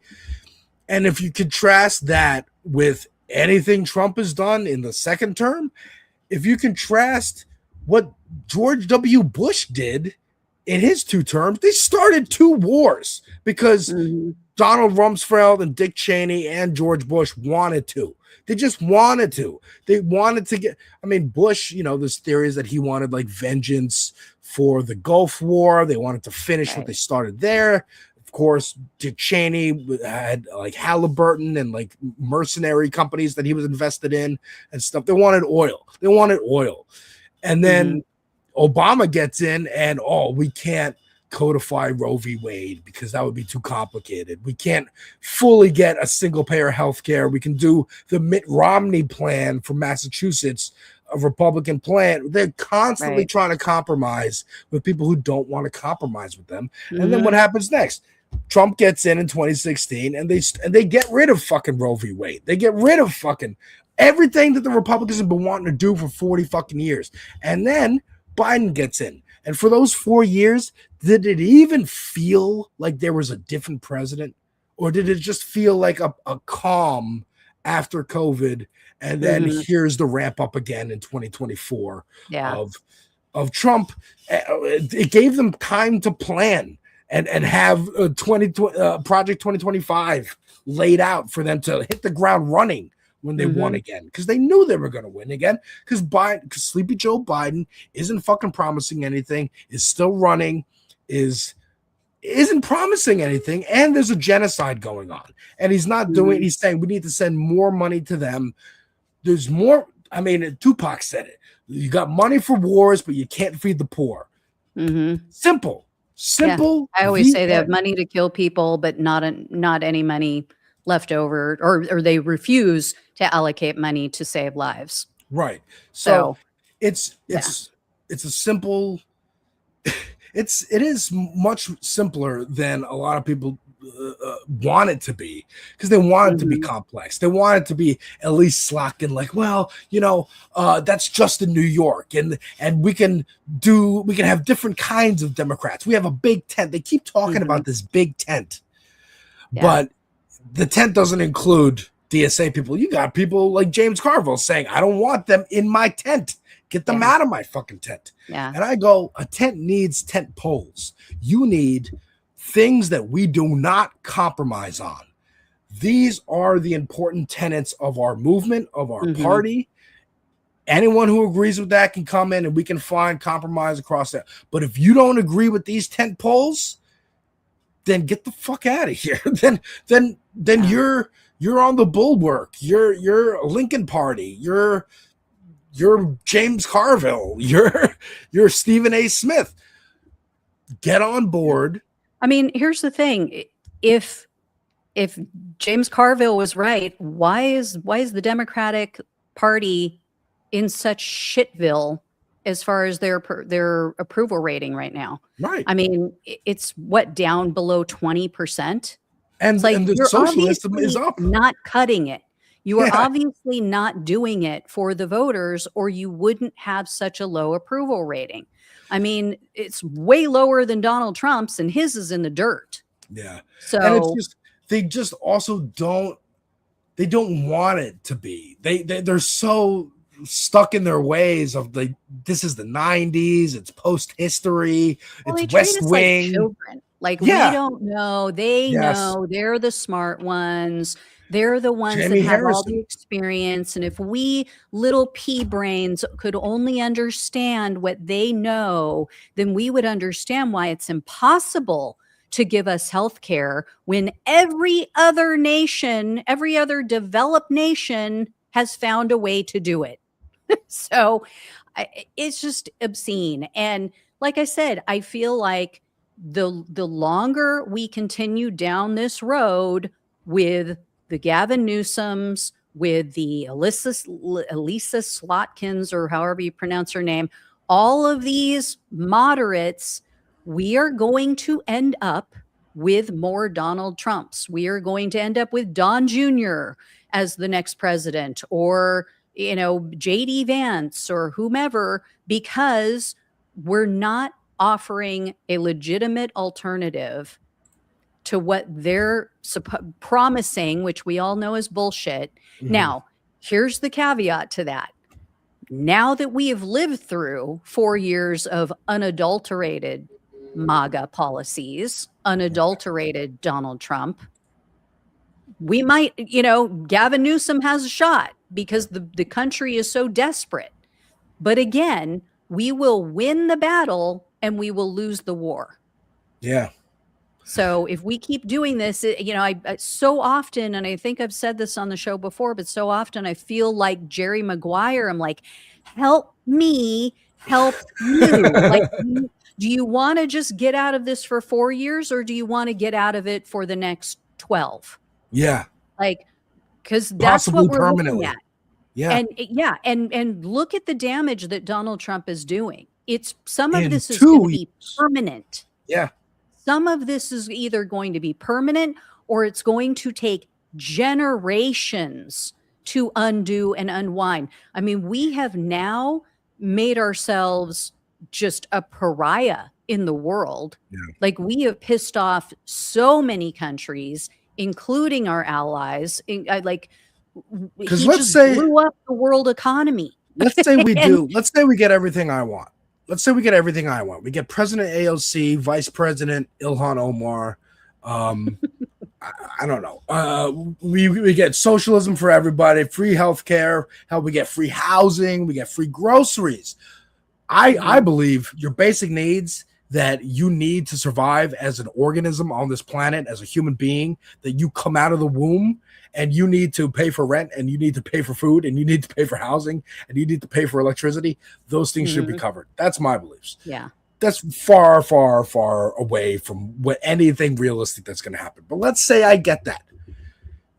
And if you contrast that with anything Trump has done in the second term, if you contrast what George W. Bush did in his 2 terms, they started 2 wars because Donald Rumsfeld and Dick Cheney and George Bush wanted to. They just wanted to. They wanted to get, I mean, Bush, you know, there's theories that he wanted like vengeance for the Gulf War. They wanted to finish what they started there. Of course, Dick Cheney had like Halliburton and like mercenary companies that he was invested in and stuff. They wanted oil. And then Obama gets in and, we can't codify Roe v. Wade because that would be too complicated. We can't fully get a single payer health care. We can do the Mitt Romney plan from Massachusetts, a Republican plan. They're constantly trying to compromise with people who don't want to compromise with them. And then what happens next? Trump gets in 2016 and they get rid of fucking Roe v. Wade. They get rid of fucking everything that the Republicans have been wanting to do for 40 fucking years. And then Biden gets in. And for those 4 years, did it even feel like there was a different president? Or did it just feel like a calm after COVID? And then here's the ramp up again in 2024 of Trump. It gave them time to plan and have Project 2025 laid out for them to hit the ground running when they won again, because they knew they were going to win again, because Sleepy Joe Biden isn't fucking promising anything, is still running, isn't promising anything, and there's a genocide going on, and he's not doing. He's saying we need to send more money to them. There's more. I mean, Tupac said it. You got money for wars, but you can't feed the poor. Simple. Yeah. I always say they have money to kill people, but not any money left over, or they refuse to allocate money to save lives. Right. So it's a simple. It is much simpler than a lot of people want it to be, because they want it to be complex. They want it to be at least Slotkin, like, well, you know, that's just in New York, and we can have different kinds of Democrats. We have a big tent. They keep talking about this big tent, but the tent doesn't include DSA people. You got people like James Carville saying, I don't want them in my tent. Get them out of my fucking tent. Yeah. And I go, a tent needs tent poles. You need things that we do not compromise on. These are the important tenets of our movement, of our party. Anyone who agrees with that can come in and we can find compromise across that. But if you don't agree with these tent poles, then get the fuck out of here. then you're on the bulwark. You're Lincoln Party. You're James Carville. You're Stephen A. Smith. Get on board. I mean, here's the thing. If James Carville was right, why is the Democratic Party in such shitville as far as their approval rating right now? Right. I mean, it's down below 20%. And, it's like and the you're socialism is up. Not cutting it. You are obviously not doing it for the voters, or you wouldn't have such a low approval rating. I mean, it's way lower than Donald Trump's, and his is in the dirt. Yeah. So and it's just, they just also don't want it to be. They're so stuck in their ways of this is the 90s, it's post history, it's West Wing. Like children. Like we don't know. They know. They're the smart ones. They're the ones Jamie that have all Harrison. the experience. And if we little pea brains could only understand what they know, then we would understand why it's impossible to give us health care when every other nation, every other developed nation has found a way to do it. So it's just obscene. And like I said, I feel like the longer we continue down this road with the Gavin Newsoms, with the Elisa Slotkins, or however you pronounce her name, all of these moderates, we are going to end up with more Donald Trumps. We are going to end up with Don Jr. as the next president, or J.D. Vance or whomever, because we're not offering a legitimate alternative to what they're promising, which we all know is bullshit. Mm-hmm. Now, here's the caveat to that. Now that we have lived through 4 years of unadulterated MAGA policies, unadulterated Donald Trump, we might, Gavin Newsom has a shot because the country is so desperate. But again, we will win the battle and we will lose the war. Yeah. So if we keep doing this, I so often, and I think I've said this on the show before, but so often I feel like Jerry Maguire. I'm like, help me, help you. Like, do you want to just get out of this for 4 years, or do you want to get out of it for the next 12? Yeah. Like, because that's what we're looking at. Yeah. And look at the damage that Donald Trump is doing. It's some of this is 2 going to be years. permanent. Yeah. Some of this is either going to be permanent, or it's going to take generations to undo and unwind. I mean, we have now made ourselves just a pariah in the world. Yeah. Like, we have pissed off so many countries, including our allies. Because let's say blew up the world economy. Let's say we do. Let's say we get everything I want. Let's say we get everything I want. We get President AOC, Vice President Ilhan Omar. I don't know. We get socialism for everybody, free healthcare. Hell, we get free housing. We get free groceries. I believe your basic needs that you need to survive as an organism on this planet, as a human being, that you come out of the womb and you need to pay for rent, and you need to pay for food, and you need to pay for housing, and you need to pay for electricity. Those things should be covered. That's my beliefs. Yeah. That's far, far, far away from anything realistic that's going to happen. But let's say I get that.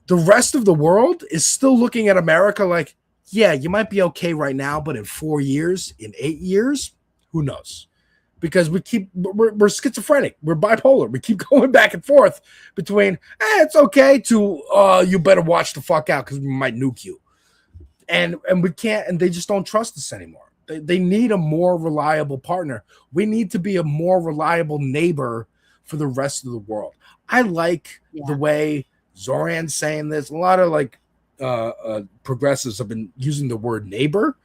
The rest of the world is still looking at America like, yeah, you might be okay right now, but in 4 years, in 8 years, who knows? Because we're schizophrenic, we're bipolar. We keep going back and forth between, it's okay to you better watch the fuck out because we might nuke you, and we can't, and they just don't trust us anymore. They need a more reliable partner. We need to be a more reliable neighbor for the rest of the world. I like the way Zoran's saying this. A lot of progressives have been using the word neighbor,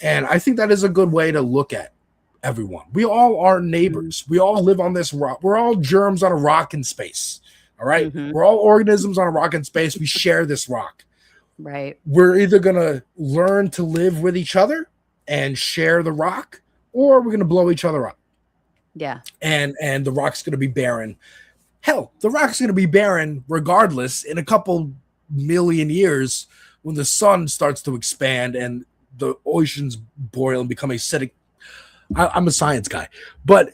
and I think that is a good way to look at everyone. We all are neighbors. We all live on this rock. We're all germs on a rock in space. All right. We're all organisms on a rock in space. We share this rock. Right. We're either going to learn to live with each other and share the rock, or we're going to blow each other up. Yeah. And the rock's going to be barren. Hell, the rock's going to be barren regardless in a couple million years when the sun starts to expand and the oceans boil and become acidic. I'm a science guy, but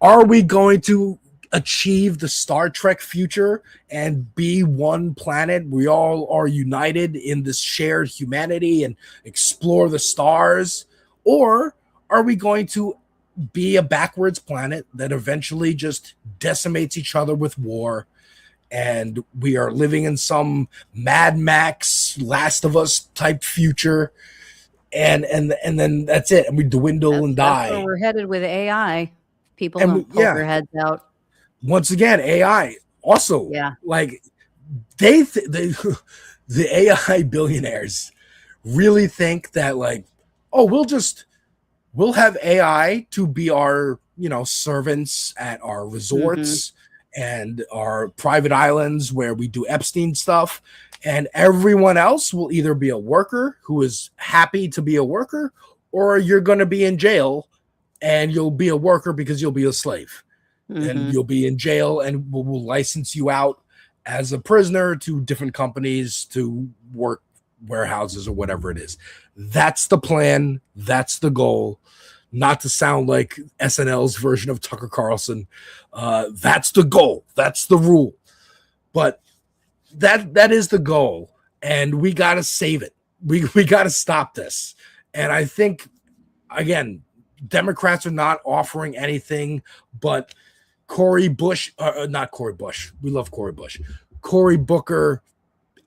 are we going to achieve the Star Trek future and be one planet? We all are united in this shared humanity and explore the stars, or are we going to be a backwards planet that eventually just decimates each other with war, and we are living in some Mad Max, Last of Us type future, and then that's it, and we dwindle and That's die. where we're headed with AI. People And don't pull their heads out. Once again, AI also, Yeah. like they the AI billionaires really think that, like, oh, we'll have AI to be our, servants at our resorts and our private islands where we do Epstein stuff. And everyone else will either be a worker who is happy to be a worker, or you're going to be in jail and you'll be a worker because you'll be a slave. And you'll be in jail, and we'll license you out as a prisoner to different companies to work warehouses or whatever it is. That's the plan. That's the goal. Not to sound like SNL's version of Tucker Carlson. That's the goal. That's the rule. But that is the goal, and we got to save it. We got to stop this. And I think, again, Democrats are not offering anything but Cory Bush, not Cory Bush. We love Cory Bush. Cory Booker,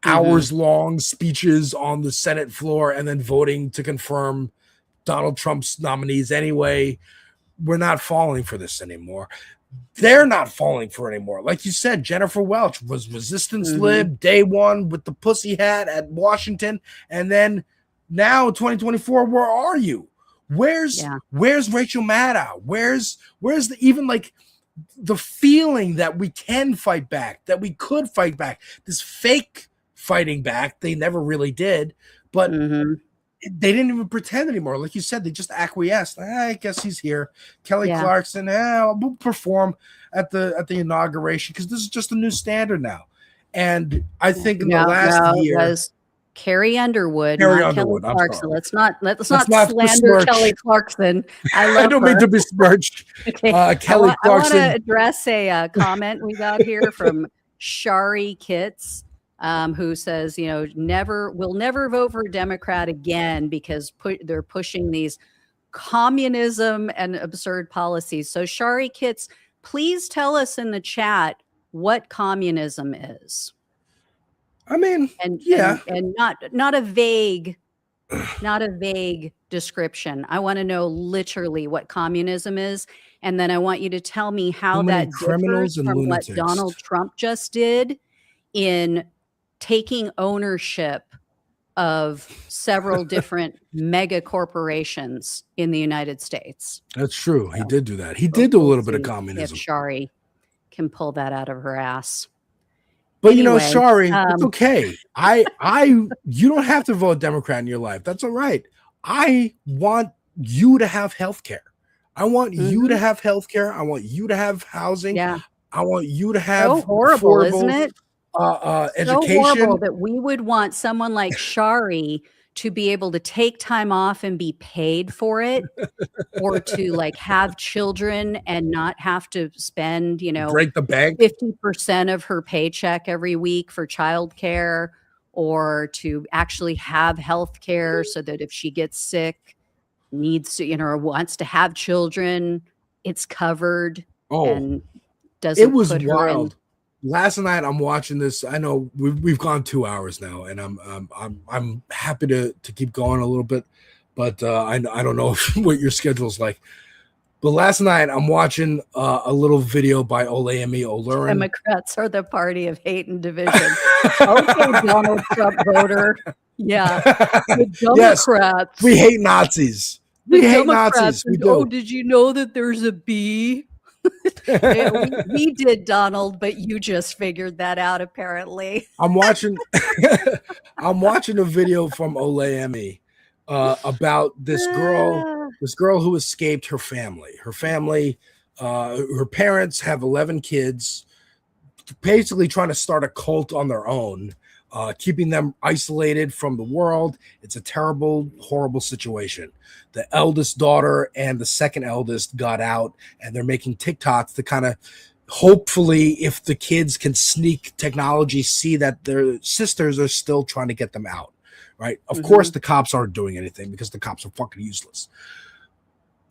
hours-long speeches on the Senate floor and then voting to confirm Donald Trump's nominees anyway. We're not falling for this anymore. They're not falling for it anymore. Like you said, Jennifer Welch was resistance lib day one with the pussy hat at Washington. And then now 2024, where are you? Where's Rachel Maddow? Where's the feeling that we can fight back, that we could fight back? This fake fighting back, they never really did, but they didn't even pretend anymore. Like you said, they just acquiesced. I guess he's here. Kelly Clarkson, we'll perform at the inauguration because this is just a new standard now. And I think in the last year, was Carrie Underwood, not Kelly Clarkson. Let's not slander besmirch Kelly Clarkson. I don't her. mean to besmirch Kelly Clarkson. I want to address a comment we got here from Shari Kitts, who says, we'll never vote for a Democrat again because they're pushing these communism and absurd policies. So Shari Kitts, please tell us in the chat what communism is. I mean, and not a vague description. I want to know literally what communism is, and then I want you to tell me how that differs from what Donald Trump just did in taking ownership of several different mega corporations in the United States. That's true. He did do that. He did do a little bit of communism. If Shari can pull that out of her ass. But anyway, Shari, it's okay. You don't have to vote Democrat in your life. That's all right. I want you to have health care. I want you to have health care. I want you to have housing. Yeah. I want you to have so horrible, isn't it? Education. So horrible that we would want someone like Shari to be able to take time off and be paid for it, or to like have children and not have to spend, break the bank 50% of her paycheck every week for childcare, or to actually have health care so that if she gets sick, needs to, or wants to have children, it's covered. And doesn't. It was put wild. Last night I'm watching this. I know we've gone 2 hours now, and I'm happy to keep going a little bit, but I don't know what your schedule's like. But last night I'm watching a little video by Olayemi Olurin. Democrats are the party of hate and division. Okay, Donald Trump voter. Yeah, the Democrats. Yes, we hate Nazis. We hate Nazis. We do. Oh, did you know that there's a bee? We did, Donald, but you just figured that out apparently. I'm watching a video from Olemi about this girl who escaped her family. Her parents have 11 kids, basically trying to start a cult on their own, keeping them isolated from the world. It's a terrible, horrible situation. The eldest daughter and the second eldest got out, and they're making TikToks to kind of hopefully, if the kids can sneak technology, see that their sisters are still trying to get them out, right? Of course, the cops aren't doing anything because the cops are fucking useless.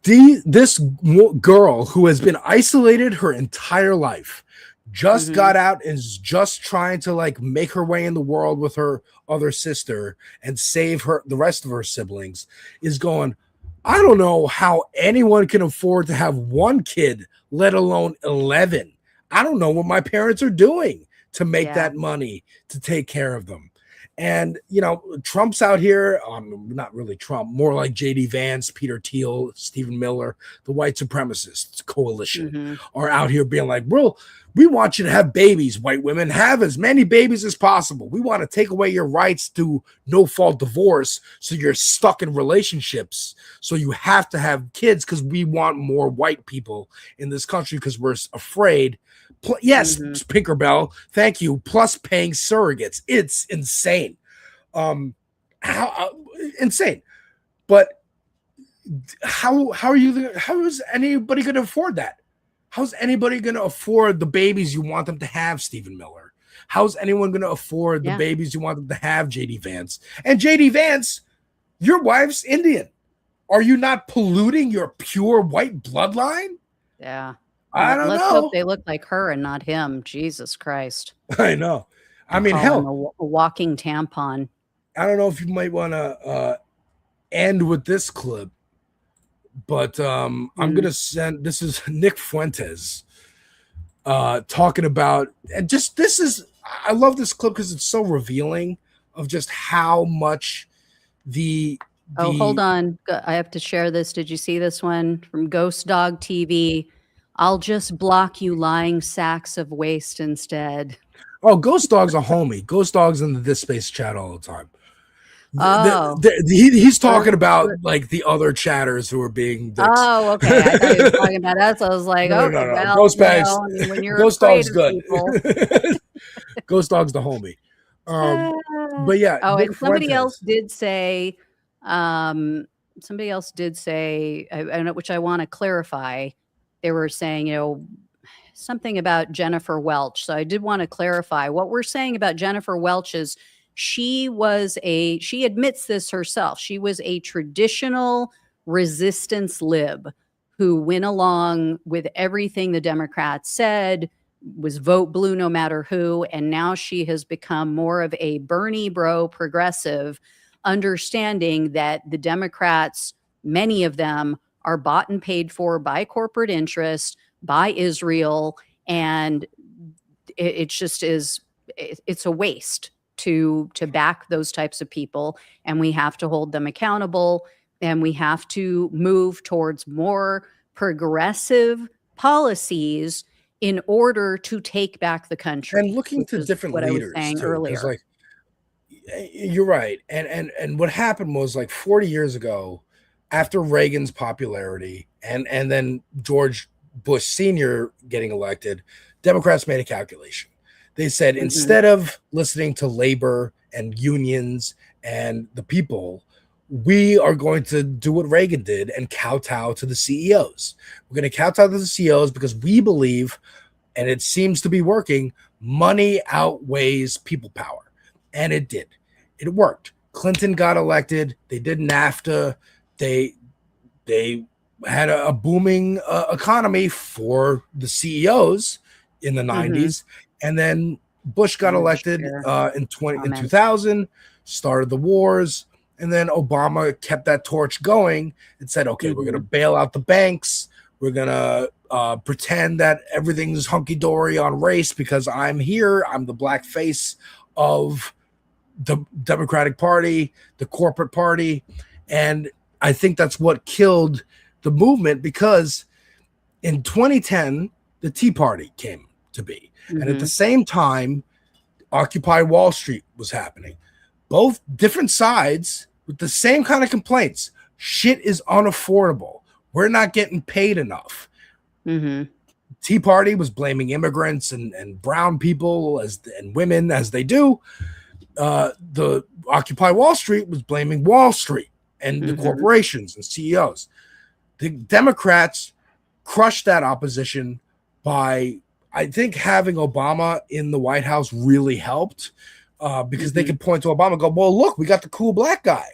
This girl who has been isolated her entire life just got out and is just trying to like make her way in the world with her other sister and save the rest of her siblings, is going, I don't know how anyone can afford to have one kid, let alone 11. I don't know what my parents are doing to make that money to take care of them. And, you know, Trump's out here, not really Trump, more like J.D. Vance, Peter Thiel, Stephen Miller, the white supremacists coalition are out here being like, bro, we want you to have babies, white women. Have as many babies as possible. We want to take away your rights to no-fault divorce so you're stuck in relationships. So you have to have kids because we want more white people in this country because we're afraid. Yes, Pinkerbell, thank you. Plus paying surrogates. It's insane. Insane. But how is anybody going to afford that? How's anybody going to afford the babies you want them to have, Stephen Miller? How's anyone going to afford the babies you want them to have, J.D. Vance? And J.D. Vance, your wife's Indian. Are you not polluting your pure white bloodline? Yeah. I don't Let's know. hope they look like her and not him. Jesus Christ. I know. I mean, Call him a walking tampon. I don't know if you might want to end with this clip, but I'm going to send, this is Nick Fuentes talking about, and just, I love this clip because it's so revealing of just how much Oh, hold on. I have to share this. Did you see this one from Ghost Dog TV? I'll just block you lying sacks of waste instead. Oh, Ghost Dog's a homie. Ghost Dog's in This Space chat all the time. Oh. He's talking about like the other chatters who are being dicks. Oh, okay. I thought you were talking about us. I was like, No. well, Ghost Bags. when you're Ghost afraid Dog's of good. people. Ghost Dog's the homie. But yeah. Oh, Nick and somebody Fuentes. else did say, which I want to clarify. They were saying, you know, something about Jennifer Welch. So I did want to clarify what we're saying about Jennifer Welch is she admits this herself. She was a traditional resistance lib who went along with everything the Democrats said, was vote blue no matter who. And now she has become more of a Bernie bro progressive, understanding that the Democrats, many of them, are bought and paid for by corporate interest, by Israel, and it's a waste to back those types of people, and we have to hold them accountable, and we have to move towards more progressive policies in order to take back the country. And looking to different what leaders I was saying too, earlier. like you're right. And what happened was like 40 years ago, after Reagan's popularity and then George Bush Sr. getting elected, Democrats made a calculation. They said, instead of listening to labor and unions and the people, we are going to do what Reagan did and kowtow to the CEOs. We're going to kowtow to the CEOs because we believe, and it seems to be working, money outweighs people power. And it did. It worked. Clinton got elected. They did NAFTA. They had a booming economy for the CEOs in the 90s. And then Bush got elected in 2000, started the wars. And then Obama kept that torch going and said, okay, we're going to bail out the banks. We're going to pretend that everything's hunky-dory on race because I'm here. I'm the black face of the Democratic Party, the corporate party. And I think that's what killed the movement, because In 2010, the Tea Party came to be. And at the same time, Occupy Wall Street was happening. Both different sides with the same kind of complaints. Shit is unaffordable. We're not getting paid enough. Tea Party was blaming immigrants and brown people and women, as they do. The Occupy Wall Street was blaming Wall Street and the corporations and CEOs. The Democrats crushed that opposition by, I think, having Obama in the White House really helped, because they could point to Obama and go, well, look, we got the cool black guy.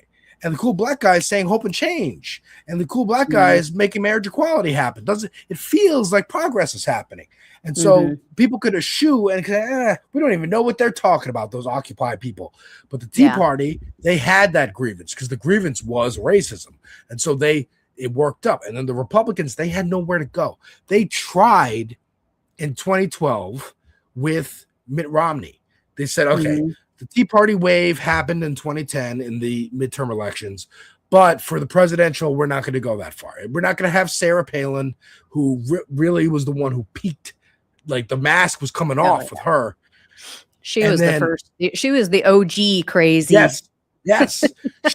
And the cool black guy is saying hope and change. And the cool black guy is making marriage equality happen. It feels like progress is happening. And so people could eschew and say, we don't even know what they're talking about, those Occupy people. But the Tea Party, they had that grievance because the grievance was racism. And so it worked up. And then the Republicans, they had nowhere to go. They tried in 2012 with Mitt Romney. They said, okay, the Tea Party wave happened in 2010 in the midterm elections, but for the presidential, we're not going to go that far. We're not going to have Sarah Palin, who really was the one who peaked, like the mask was coming off with her. She was the OG crazy. Yes.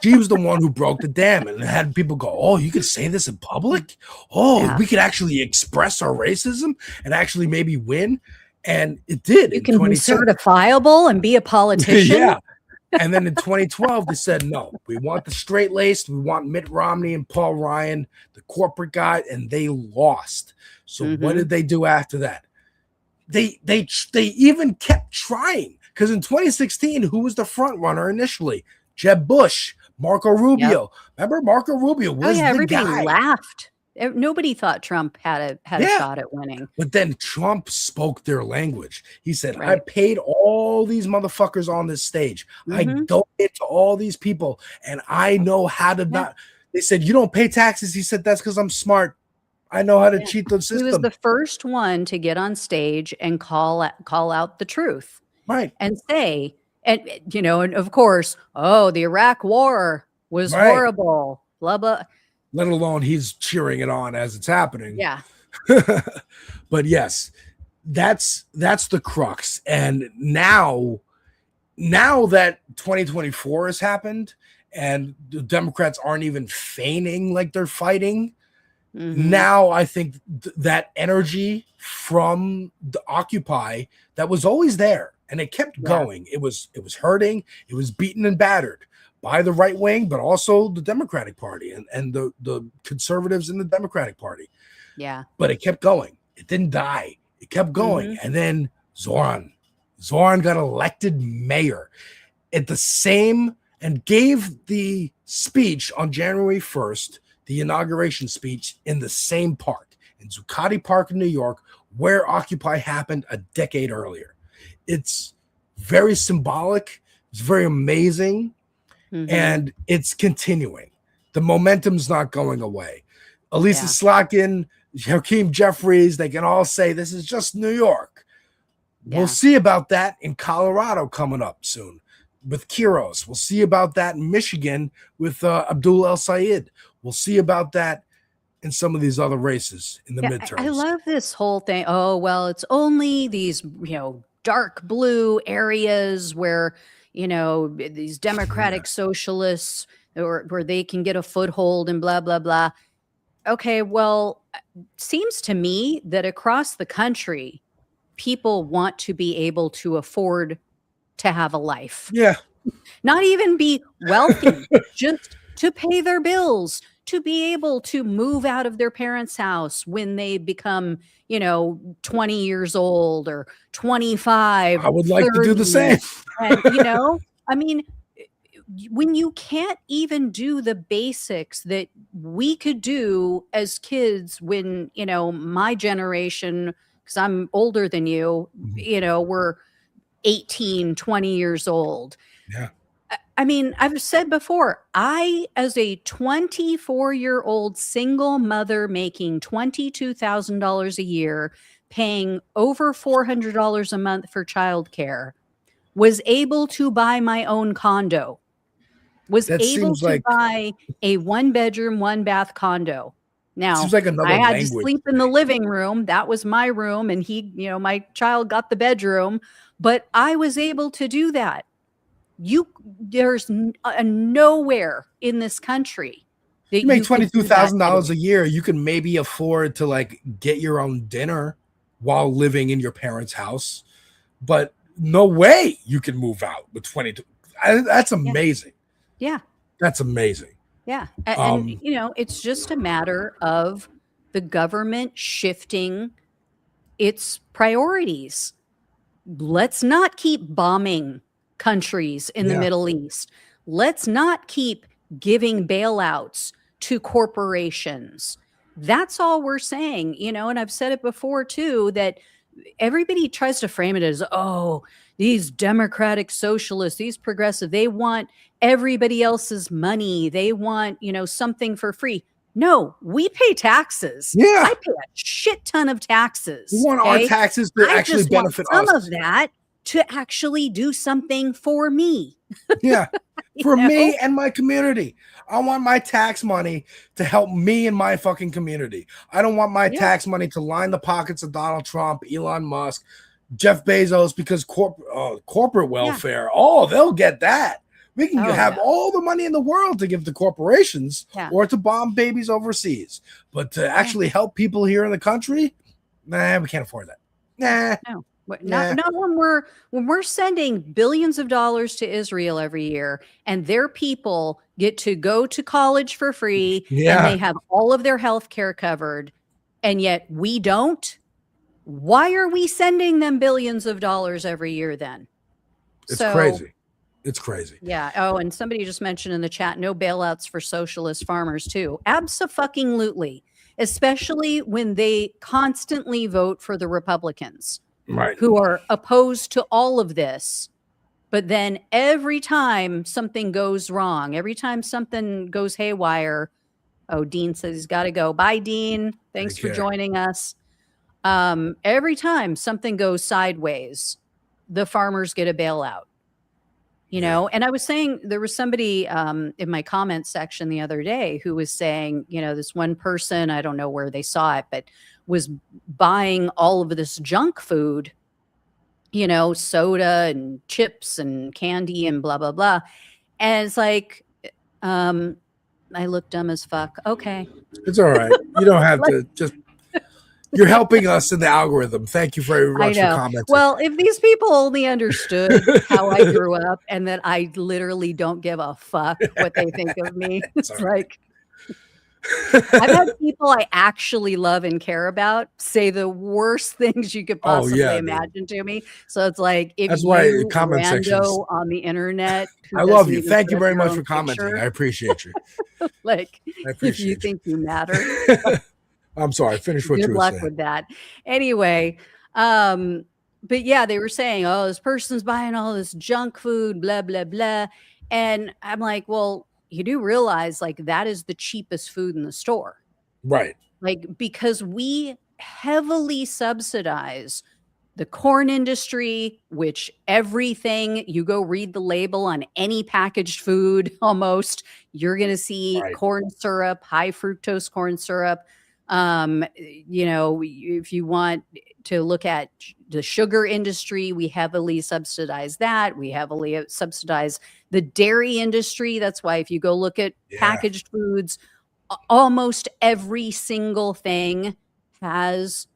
She was the one who broke the dam and had people go, oh, you could say this in public? Oh, we could actually express our racism and actually maybe win. And it did. You can be certifiable and be a politician. And then in 2012, they said, no, we want the straight laced. We want Mitt Romney and Paul Ryan, the corporate guy, and they lost. So what did they do after that? They even kept trying, because in 2016, who was the front runner initially? Jeb Bush, Marco Rubio. Remember, Marco Rubio was the everybody guy. laughed. Nobody thought Trump had a shot at winning. But then Trump spoke their language. He said, I paid all these motherfuckers on this stage. I donate to all these people, and I know how to not. They said, you don't pay taxes. He said, that's because I'm smart. I know how to cheat the system. He was the first one to get on stage and call out the truth. Right. And say, and of course, the Iraq war was horrible, blah, blah. Let alone he's cheering it on as it's happening. Yeah. But yes, that's the crux. And now that 2024 has happened and the Democrats aren't even feigning like they're fighting, now I think that energy from the Occupy that was always there and it kept going. It was hurting. It was beaten and battered by the right wing, but also the Democratic Party and the conservatives in the Democratic Party. Yeah. But it kept going. It didn't die. It kept going. And then Zoran got elected mayor at the same and gave the speech on January 1st, the inauguration speech in the same park, in Zuccotti Park in New York, where Occupy happened a decade earlier. It's very symbolic. It's very amazing. And it's continuing. The momentum's not going away. Elisa Slotkin, Hakeem Jeffries, they can all say this is just New York. We'll see about that in Colorado coming up soon with Kiros. We'll see about that in Michigan with Abdul El Sayed. We'll see about that in some of these other races in the midterms. I love this whole thing. Oh, well, it's only these, dark blue areas where these democratic socialists or where they can get a foothold and blah, blah, blah. Okay, well, seems to me that across the country, people want to be able to afford to have a life. Yeah. Not even be wealthy, just to pay their bills, to be able to move out of their parents' house when they become, 20 years old or 25. I would like to do the same. And, I mean, when you can't even do the basics that we could do as kids when, my generation, because I'm older than you, we're 18, 20 years old. Yeah. I mean, I've said before, I, as a 24-year-old single mother making $22,000 a year, paying over $400 a month for childcare, was able to buy my own condo, was able to buy a 1-bedroom, 1-bath condo. Now, Seems like another I had to language. sleep in the living room. That was my room. And he, my child got the bedroom, but I was able to do that. There's nowhere in this country that You make you could do that $22,000 today. a year. You can maybe afford to like get your own dinner while living in your parents' house, but no way you can move out with 22. That's amazing. Yeah. That's amazing. Yeah. And it's just a matter of the government shifting its priorities. Let's not keep bombing countries in the Yeah. Middle East. Let's not keep giving bailouts to corporations. That's all we're saying, and I've said it before too, that everybody tries to frame it as, oh, these democratic socialists, these progressive, they want everybody else's money. They want, something for free. No, we pay taxes. Yeah. I pay a shit ton of taxes. We want our taxes to I actually just want benefit some us. of that to actually do something for me. Yeah. For You know? me and my community. I want my tax money to help me and my fucking community. I don't want my tax money to line the pockets of Donald Trump, Elon Musk, Jeff Bezos, because corporate welfare. Oh, they'll get that. We can have all the money in the world to give to corporations or to bomb babies overseas. But to actually help people here in the country, nah, we can't afford that. Nah. No. Not when we're sending billions of dollars to Israel every year, and their people get to go to college for free, and they have all of their health care covered, and yet we don't. Why are we sending them billions of dollars every year then? It's crazy. It's crazy. Yeah. Oh, and somebody just mentioned in the chat, no bailouts for socialist farmers too. Abso-fucking-lutely, especially when they constantly vote for the Republicans. Right. Who are opposed to all of this. But then every time something goes wrong, every time something goes haywire, Dean says he's got to go. Bye, Dean. Thanks for joining us. Every time something goes sideways, the farmers get a bailout. And I was saying, there was somebody in my comment section the other day who was saying, this one person, I don't know where they saw it, but was buying all of this junk food, soda and chips and candy and blah, blah, blah. And it's like, I look dumb as fuck. Okay. It's all right. You don't have to just, you're helping us in the algorithm. Thank you very much for commenting. Well, if these people only understood how I grew up and that I literally don't give a fuck what they think of me, it's like, I've had people I actually love and care about say the worst things you could possibly imagine to me. So it's like, if that's you why comment sections on the internet, I love you. Thank you very much for commenting. I appreciate you. If you think you matter. I'm sorry. Finish what you were saying. Good luck with that. Anyway, but yeah, they were saying, oh, this person's buying all this junk food, blah, blah, blah. And I'm like, well, you do realize that is the cheapest food in the store. Right. Because we heavily subsidize the corn industry, which everything you go read the label on any packaged food, almost you're going to see corn syrup, high fructose corn syrup. If you want to look at the sugar industry, we heavily subsidize that. We heavily subsidize the dairy industry. That's why if you go look at packaged foods, almost every single thing has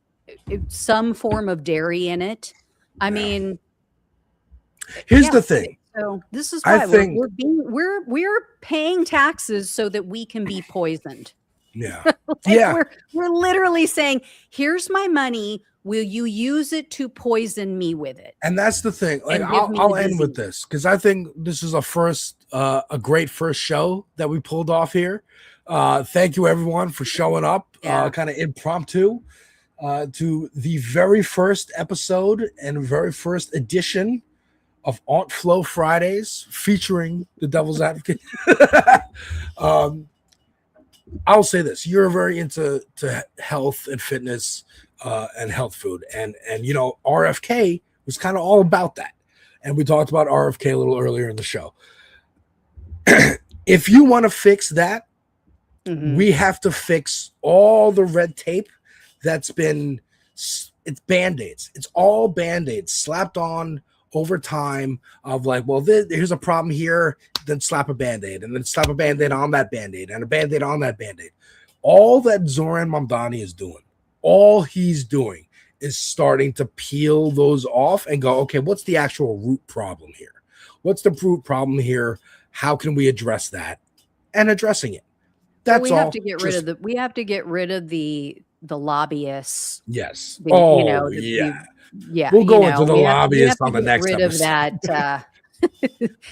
some form of dairy in it. I mean, here's the thing. So this is why we're paying taxes so that we can be poisoned. Yeah. We're literally saying, here's my money. Will you use it to poison me with it? And that's the thing. I'll end with this because I think this is a great first show that we pulled off here. Thank you everyone for showing up, kind of impromptu, to the very first episode and very first edition of Aunt Flo Fridays featuring the Devil's Advocate. I'll say this: you're very into health and fitness and health food, and RFK was kind of all about that, and we talked about RFK a little earlier in the show. If you want to fix that, Mhm. We have to fix all the red tape that's been, it's band-aids. It's all band-aids slapped on over time of like, well, here's a problem here, then slap a band-aid, and then slap a band-aid on that band-aid, and a band-aid on that band-aid. All that Zoran Mamdani is doing, all he's doing is starting to peel those off and go, okay, what's the actual root problem here? What's the root problem here? How can we address that? And addressing it. Well, That's we all. have to get rid of the lobbyists. Yes. The, Oh, you know, yeah. We'll go you into know, the we have lobbyists to on the get next rid of episode. that.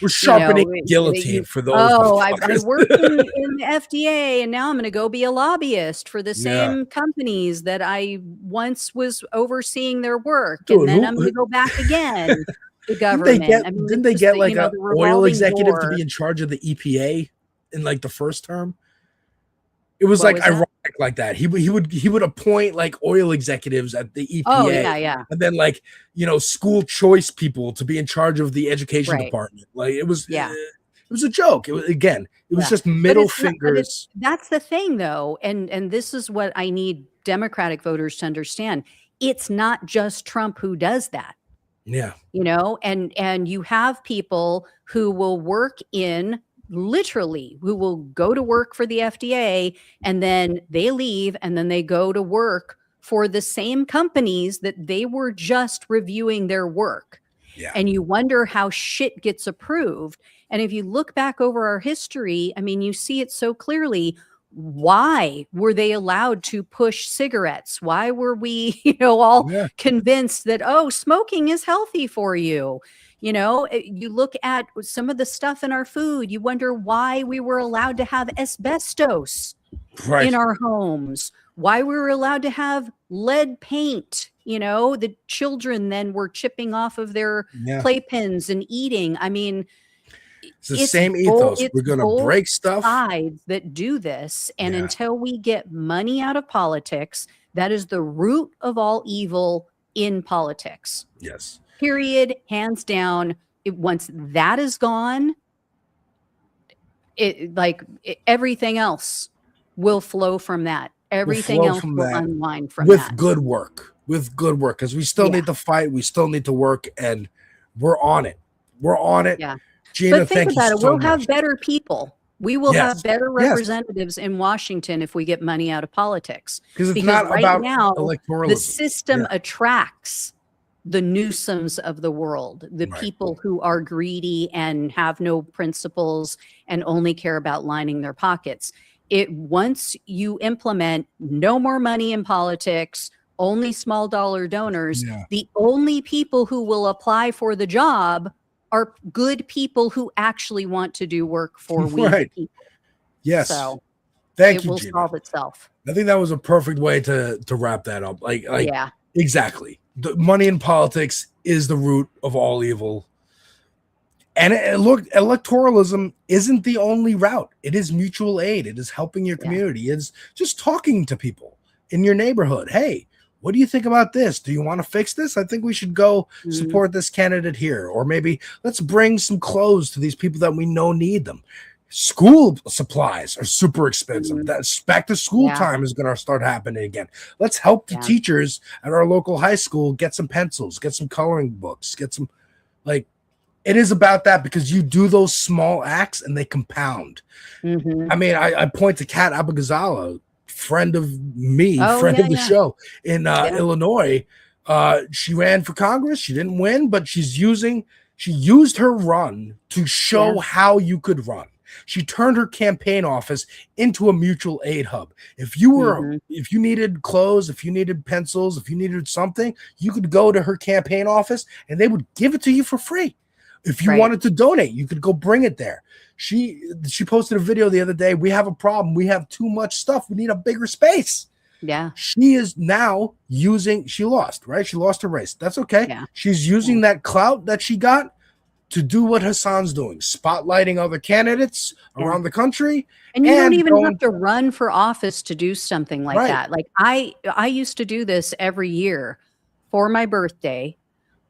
We're sharpening you know, guillotine for those. oh, I motherfuckers. worked in the FDA, and now I'm going to go be a lobbyist for the Yeah. same companies that I once was overseeing their work, Dude, and then I'm going to go back again to government. Didn't they get like the a oil revolving executive to door. be in charge of the EPA in like the first term? It was What like was that? ironic like that. He would appoint like oil executives at the EPA. Oh, yeah. And then like, school choice people to be in charge of the education Right. department. Like it was Yeah. it was a joke. It was Yeah. just But middle it's not- but fingers. that's the thing, though, and this is what I need Democratic voters to understand. It's not just Trump who does that, Yeah. and you have people who will work in literally who will go to work for the FDA, and then they leave, and then they go to work for the same companies that they were just reviewing their work. Yeah. And you wonder how shit gets approved. And if you look back over our history, I mean, you see it so clearly. Why were they allowed to push cigarettes? Why were we, all Yeah. convinced that, oh, smoking is healthy for you? You look at some of the stuff in our food, you wonder why we were allowed to have asbestos Right. in our homes, why we were allowed to have lead paint. The children then were chipping off of their Yeah. playpens and eating. I mean, It's the same ethos. We're going to break stuff. Sides that do this, and Yeah. until we get money out of politics, that is the root of all evil in politics. Yes. Period. Hands down. Once that is gone, everything else will flow from that. Everything flow else from will that unwind from with that. good work. Because we still Yeah. need to fight. We still need to work, and we're on it. We're on it. Yeah. Gina, But think thank about you it. so We'll much. have better people. We will Yes. have better Yes. representatives in Washington if we get money out of politics. Because it's Because not right about now, the electoralism. system Yeah. attracts the Newsoms of the world, the Right. people who are greedy and have no principles and only care about lining their pockets. Once you implement no more money in politics, only small dollar donors, Yeah. the only people who will apply for the job are good people who actually want to do work for we the Right. people. Yes. So Thank it you, will Gina. solve itself. I think that was a perfect way to wrap that up. Like Yeah. exactly. The money in politics is the root of all evil. And look, electoralism isn't the only route. It is mutual aid. It is helping your Yeah. community. It's just talking to people in your neighborhood. Hey, what do you think about this? Do you want to fix this? I think we should go Mhm. support this candidate here. Or maybe let's bring some clothes to these people that we know need them. School supplies are super expensive. Mhm. That's back to school Yeah. time is going to start happening again. Let's help the Yeah. teachers at our local high school get some pencils, get some coloring books, get some it is about that, because you do those small acts and they compound. Mhm. I mean, I point to Kat Abagazala, friend of me, Oh, friend yeah, of the yeah. show in Yeah. Illinois. She ran for Congress. She didn't win, but she used her run to show Yeah. how you could run. She turned her campaign office into a mutual aid hub. If you needed clothes, if you needed pencils, if you needed something, you could go to her campaign office and they would give it to you for free. If you Right. wanted to donate, you could go bring it there. She posted a video the other day. We have a problem. We have too much stuff. We need a bigger space. Yeah. She is now she lost, right? She lost her race. That's okay. Yeah. She's using that clout that she got to do what Hassan's doing, spotlighting other candidates Yeah. around the country. And you don't And even going- have to run for office to do something like Right. that. Like I used to do this every year for my birthday.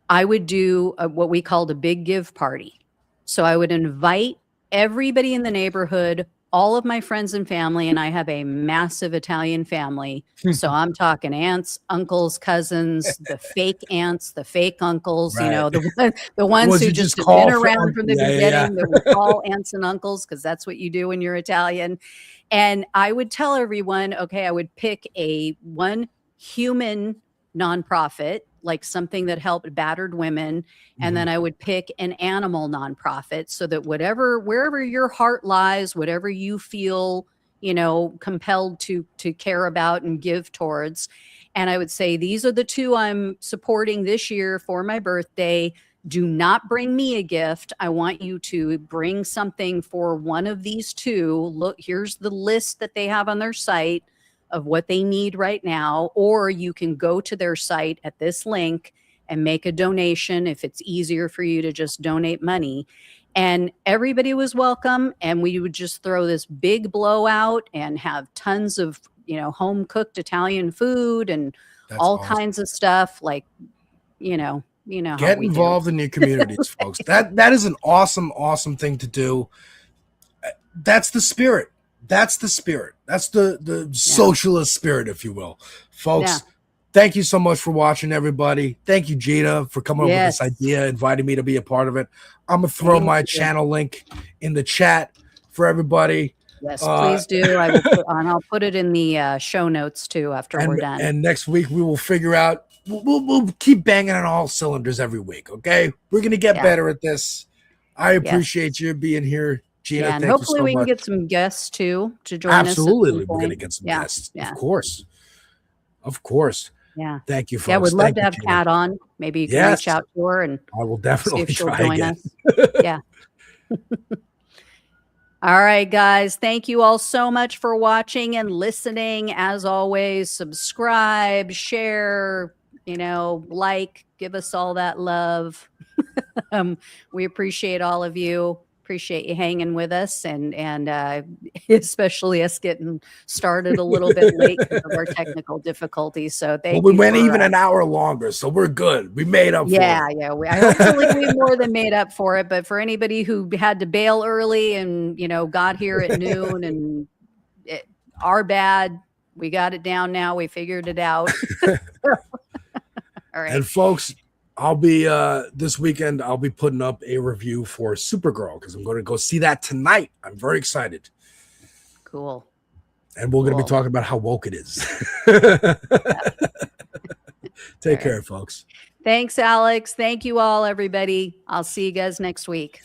I would do what we called a big give party. So I would invite everybody in the neighborhood all of my friends and family, and I have a massive Italian family. So I'm talking aunts, uncles, cousins, the fake aunts, the fake uncles, Right. the ones who you just have call been around friend? from the Yeah, yeah, beginning yeah. that we call aunts and uncles, because that's what you do when you're Italian. And I would tell everyone, okay, I would pick one human nonprofit, like something that helped battered women. And then I would pick an animal nonprofit, so that wherever your heart lies, whatever you feel, compelled to care about and give towards. And I would say, these are the two I'm supporting this year for my birthday. Do not bring me a gift. I want you to bring something for one of these two. Look, here's the list that they have on their site of what they need right now. Or you can go to their site at this link and make a donation if it's easier for you to just donate money. And everybody was welcome. And we would just throw this big blowout and have tons of, home cooked Italian food and That's all awesome. kinds of stuff, like, how Get we do. involved in your communities, folks. That is an awesome thing to do. That's the spirit. That's the spirit. That's the socialist spirit, if you will. Folks, Yeah. thank you so much for watching, everybody. Thank you, Gina, for coming up with Yes. this idea, inviting me to be a part of it. I'm going to throw Thank my you. channel link in the chat for everybody. Yes, please do. I'll put it in the show notes too after we're done. And next week we will figure out. We'll keep banging on all cylinders every week. Okay, we're gonna get better at this. I appreciate you being here, Gina. Yeah, and thank hopefully you so we can much. get some guests too to join Absolutely, us. we're gonna get some guests. Yeah. Of course. Yeah. Thank you, folks. Yeah, we'd love Thank to you, have Gina. Kat on. Maybe you can reach out to her and I will see definitely if she'll try join again. us. Yeah. All right, guys. Thank you all so much for watching and listening. As always, subscribe, share, like, give us all that love. We appreciate all of you. Appreciate you hanging with us, and especially us getting started a little bit late because of our technical difficulties. So thank Well, we you. went for, even an hour longer, so we're good. We made up for it. Yeah. I hopefully we more than made up for it. But for anybody who had to bail early and got here at noon, and our bad, we got it down now. We figured it out. All right. And folks, I'll be this weekend. I'll be putting up a review for Supergirl because I'm going to go see that tonight. I'm very excited. Cool. And we're going to be talking about how woke it is. Take care, folks. Thanks, Alex. Thank you all, everybody. I'll see you guys next week.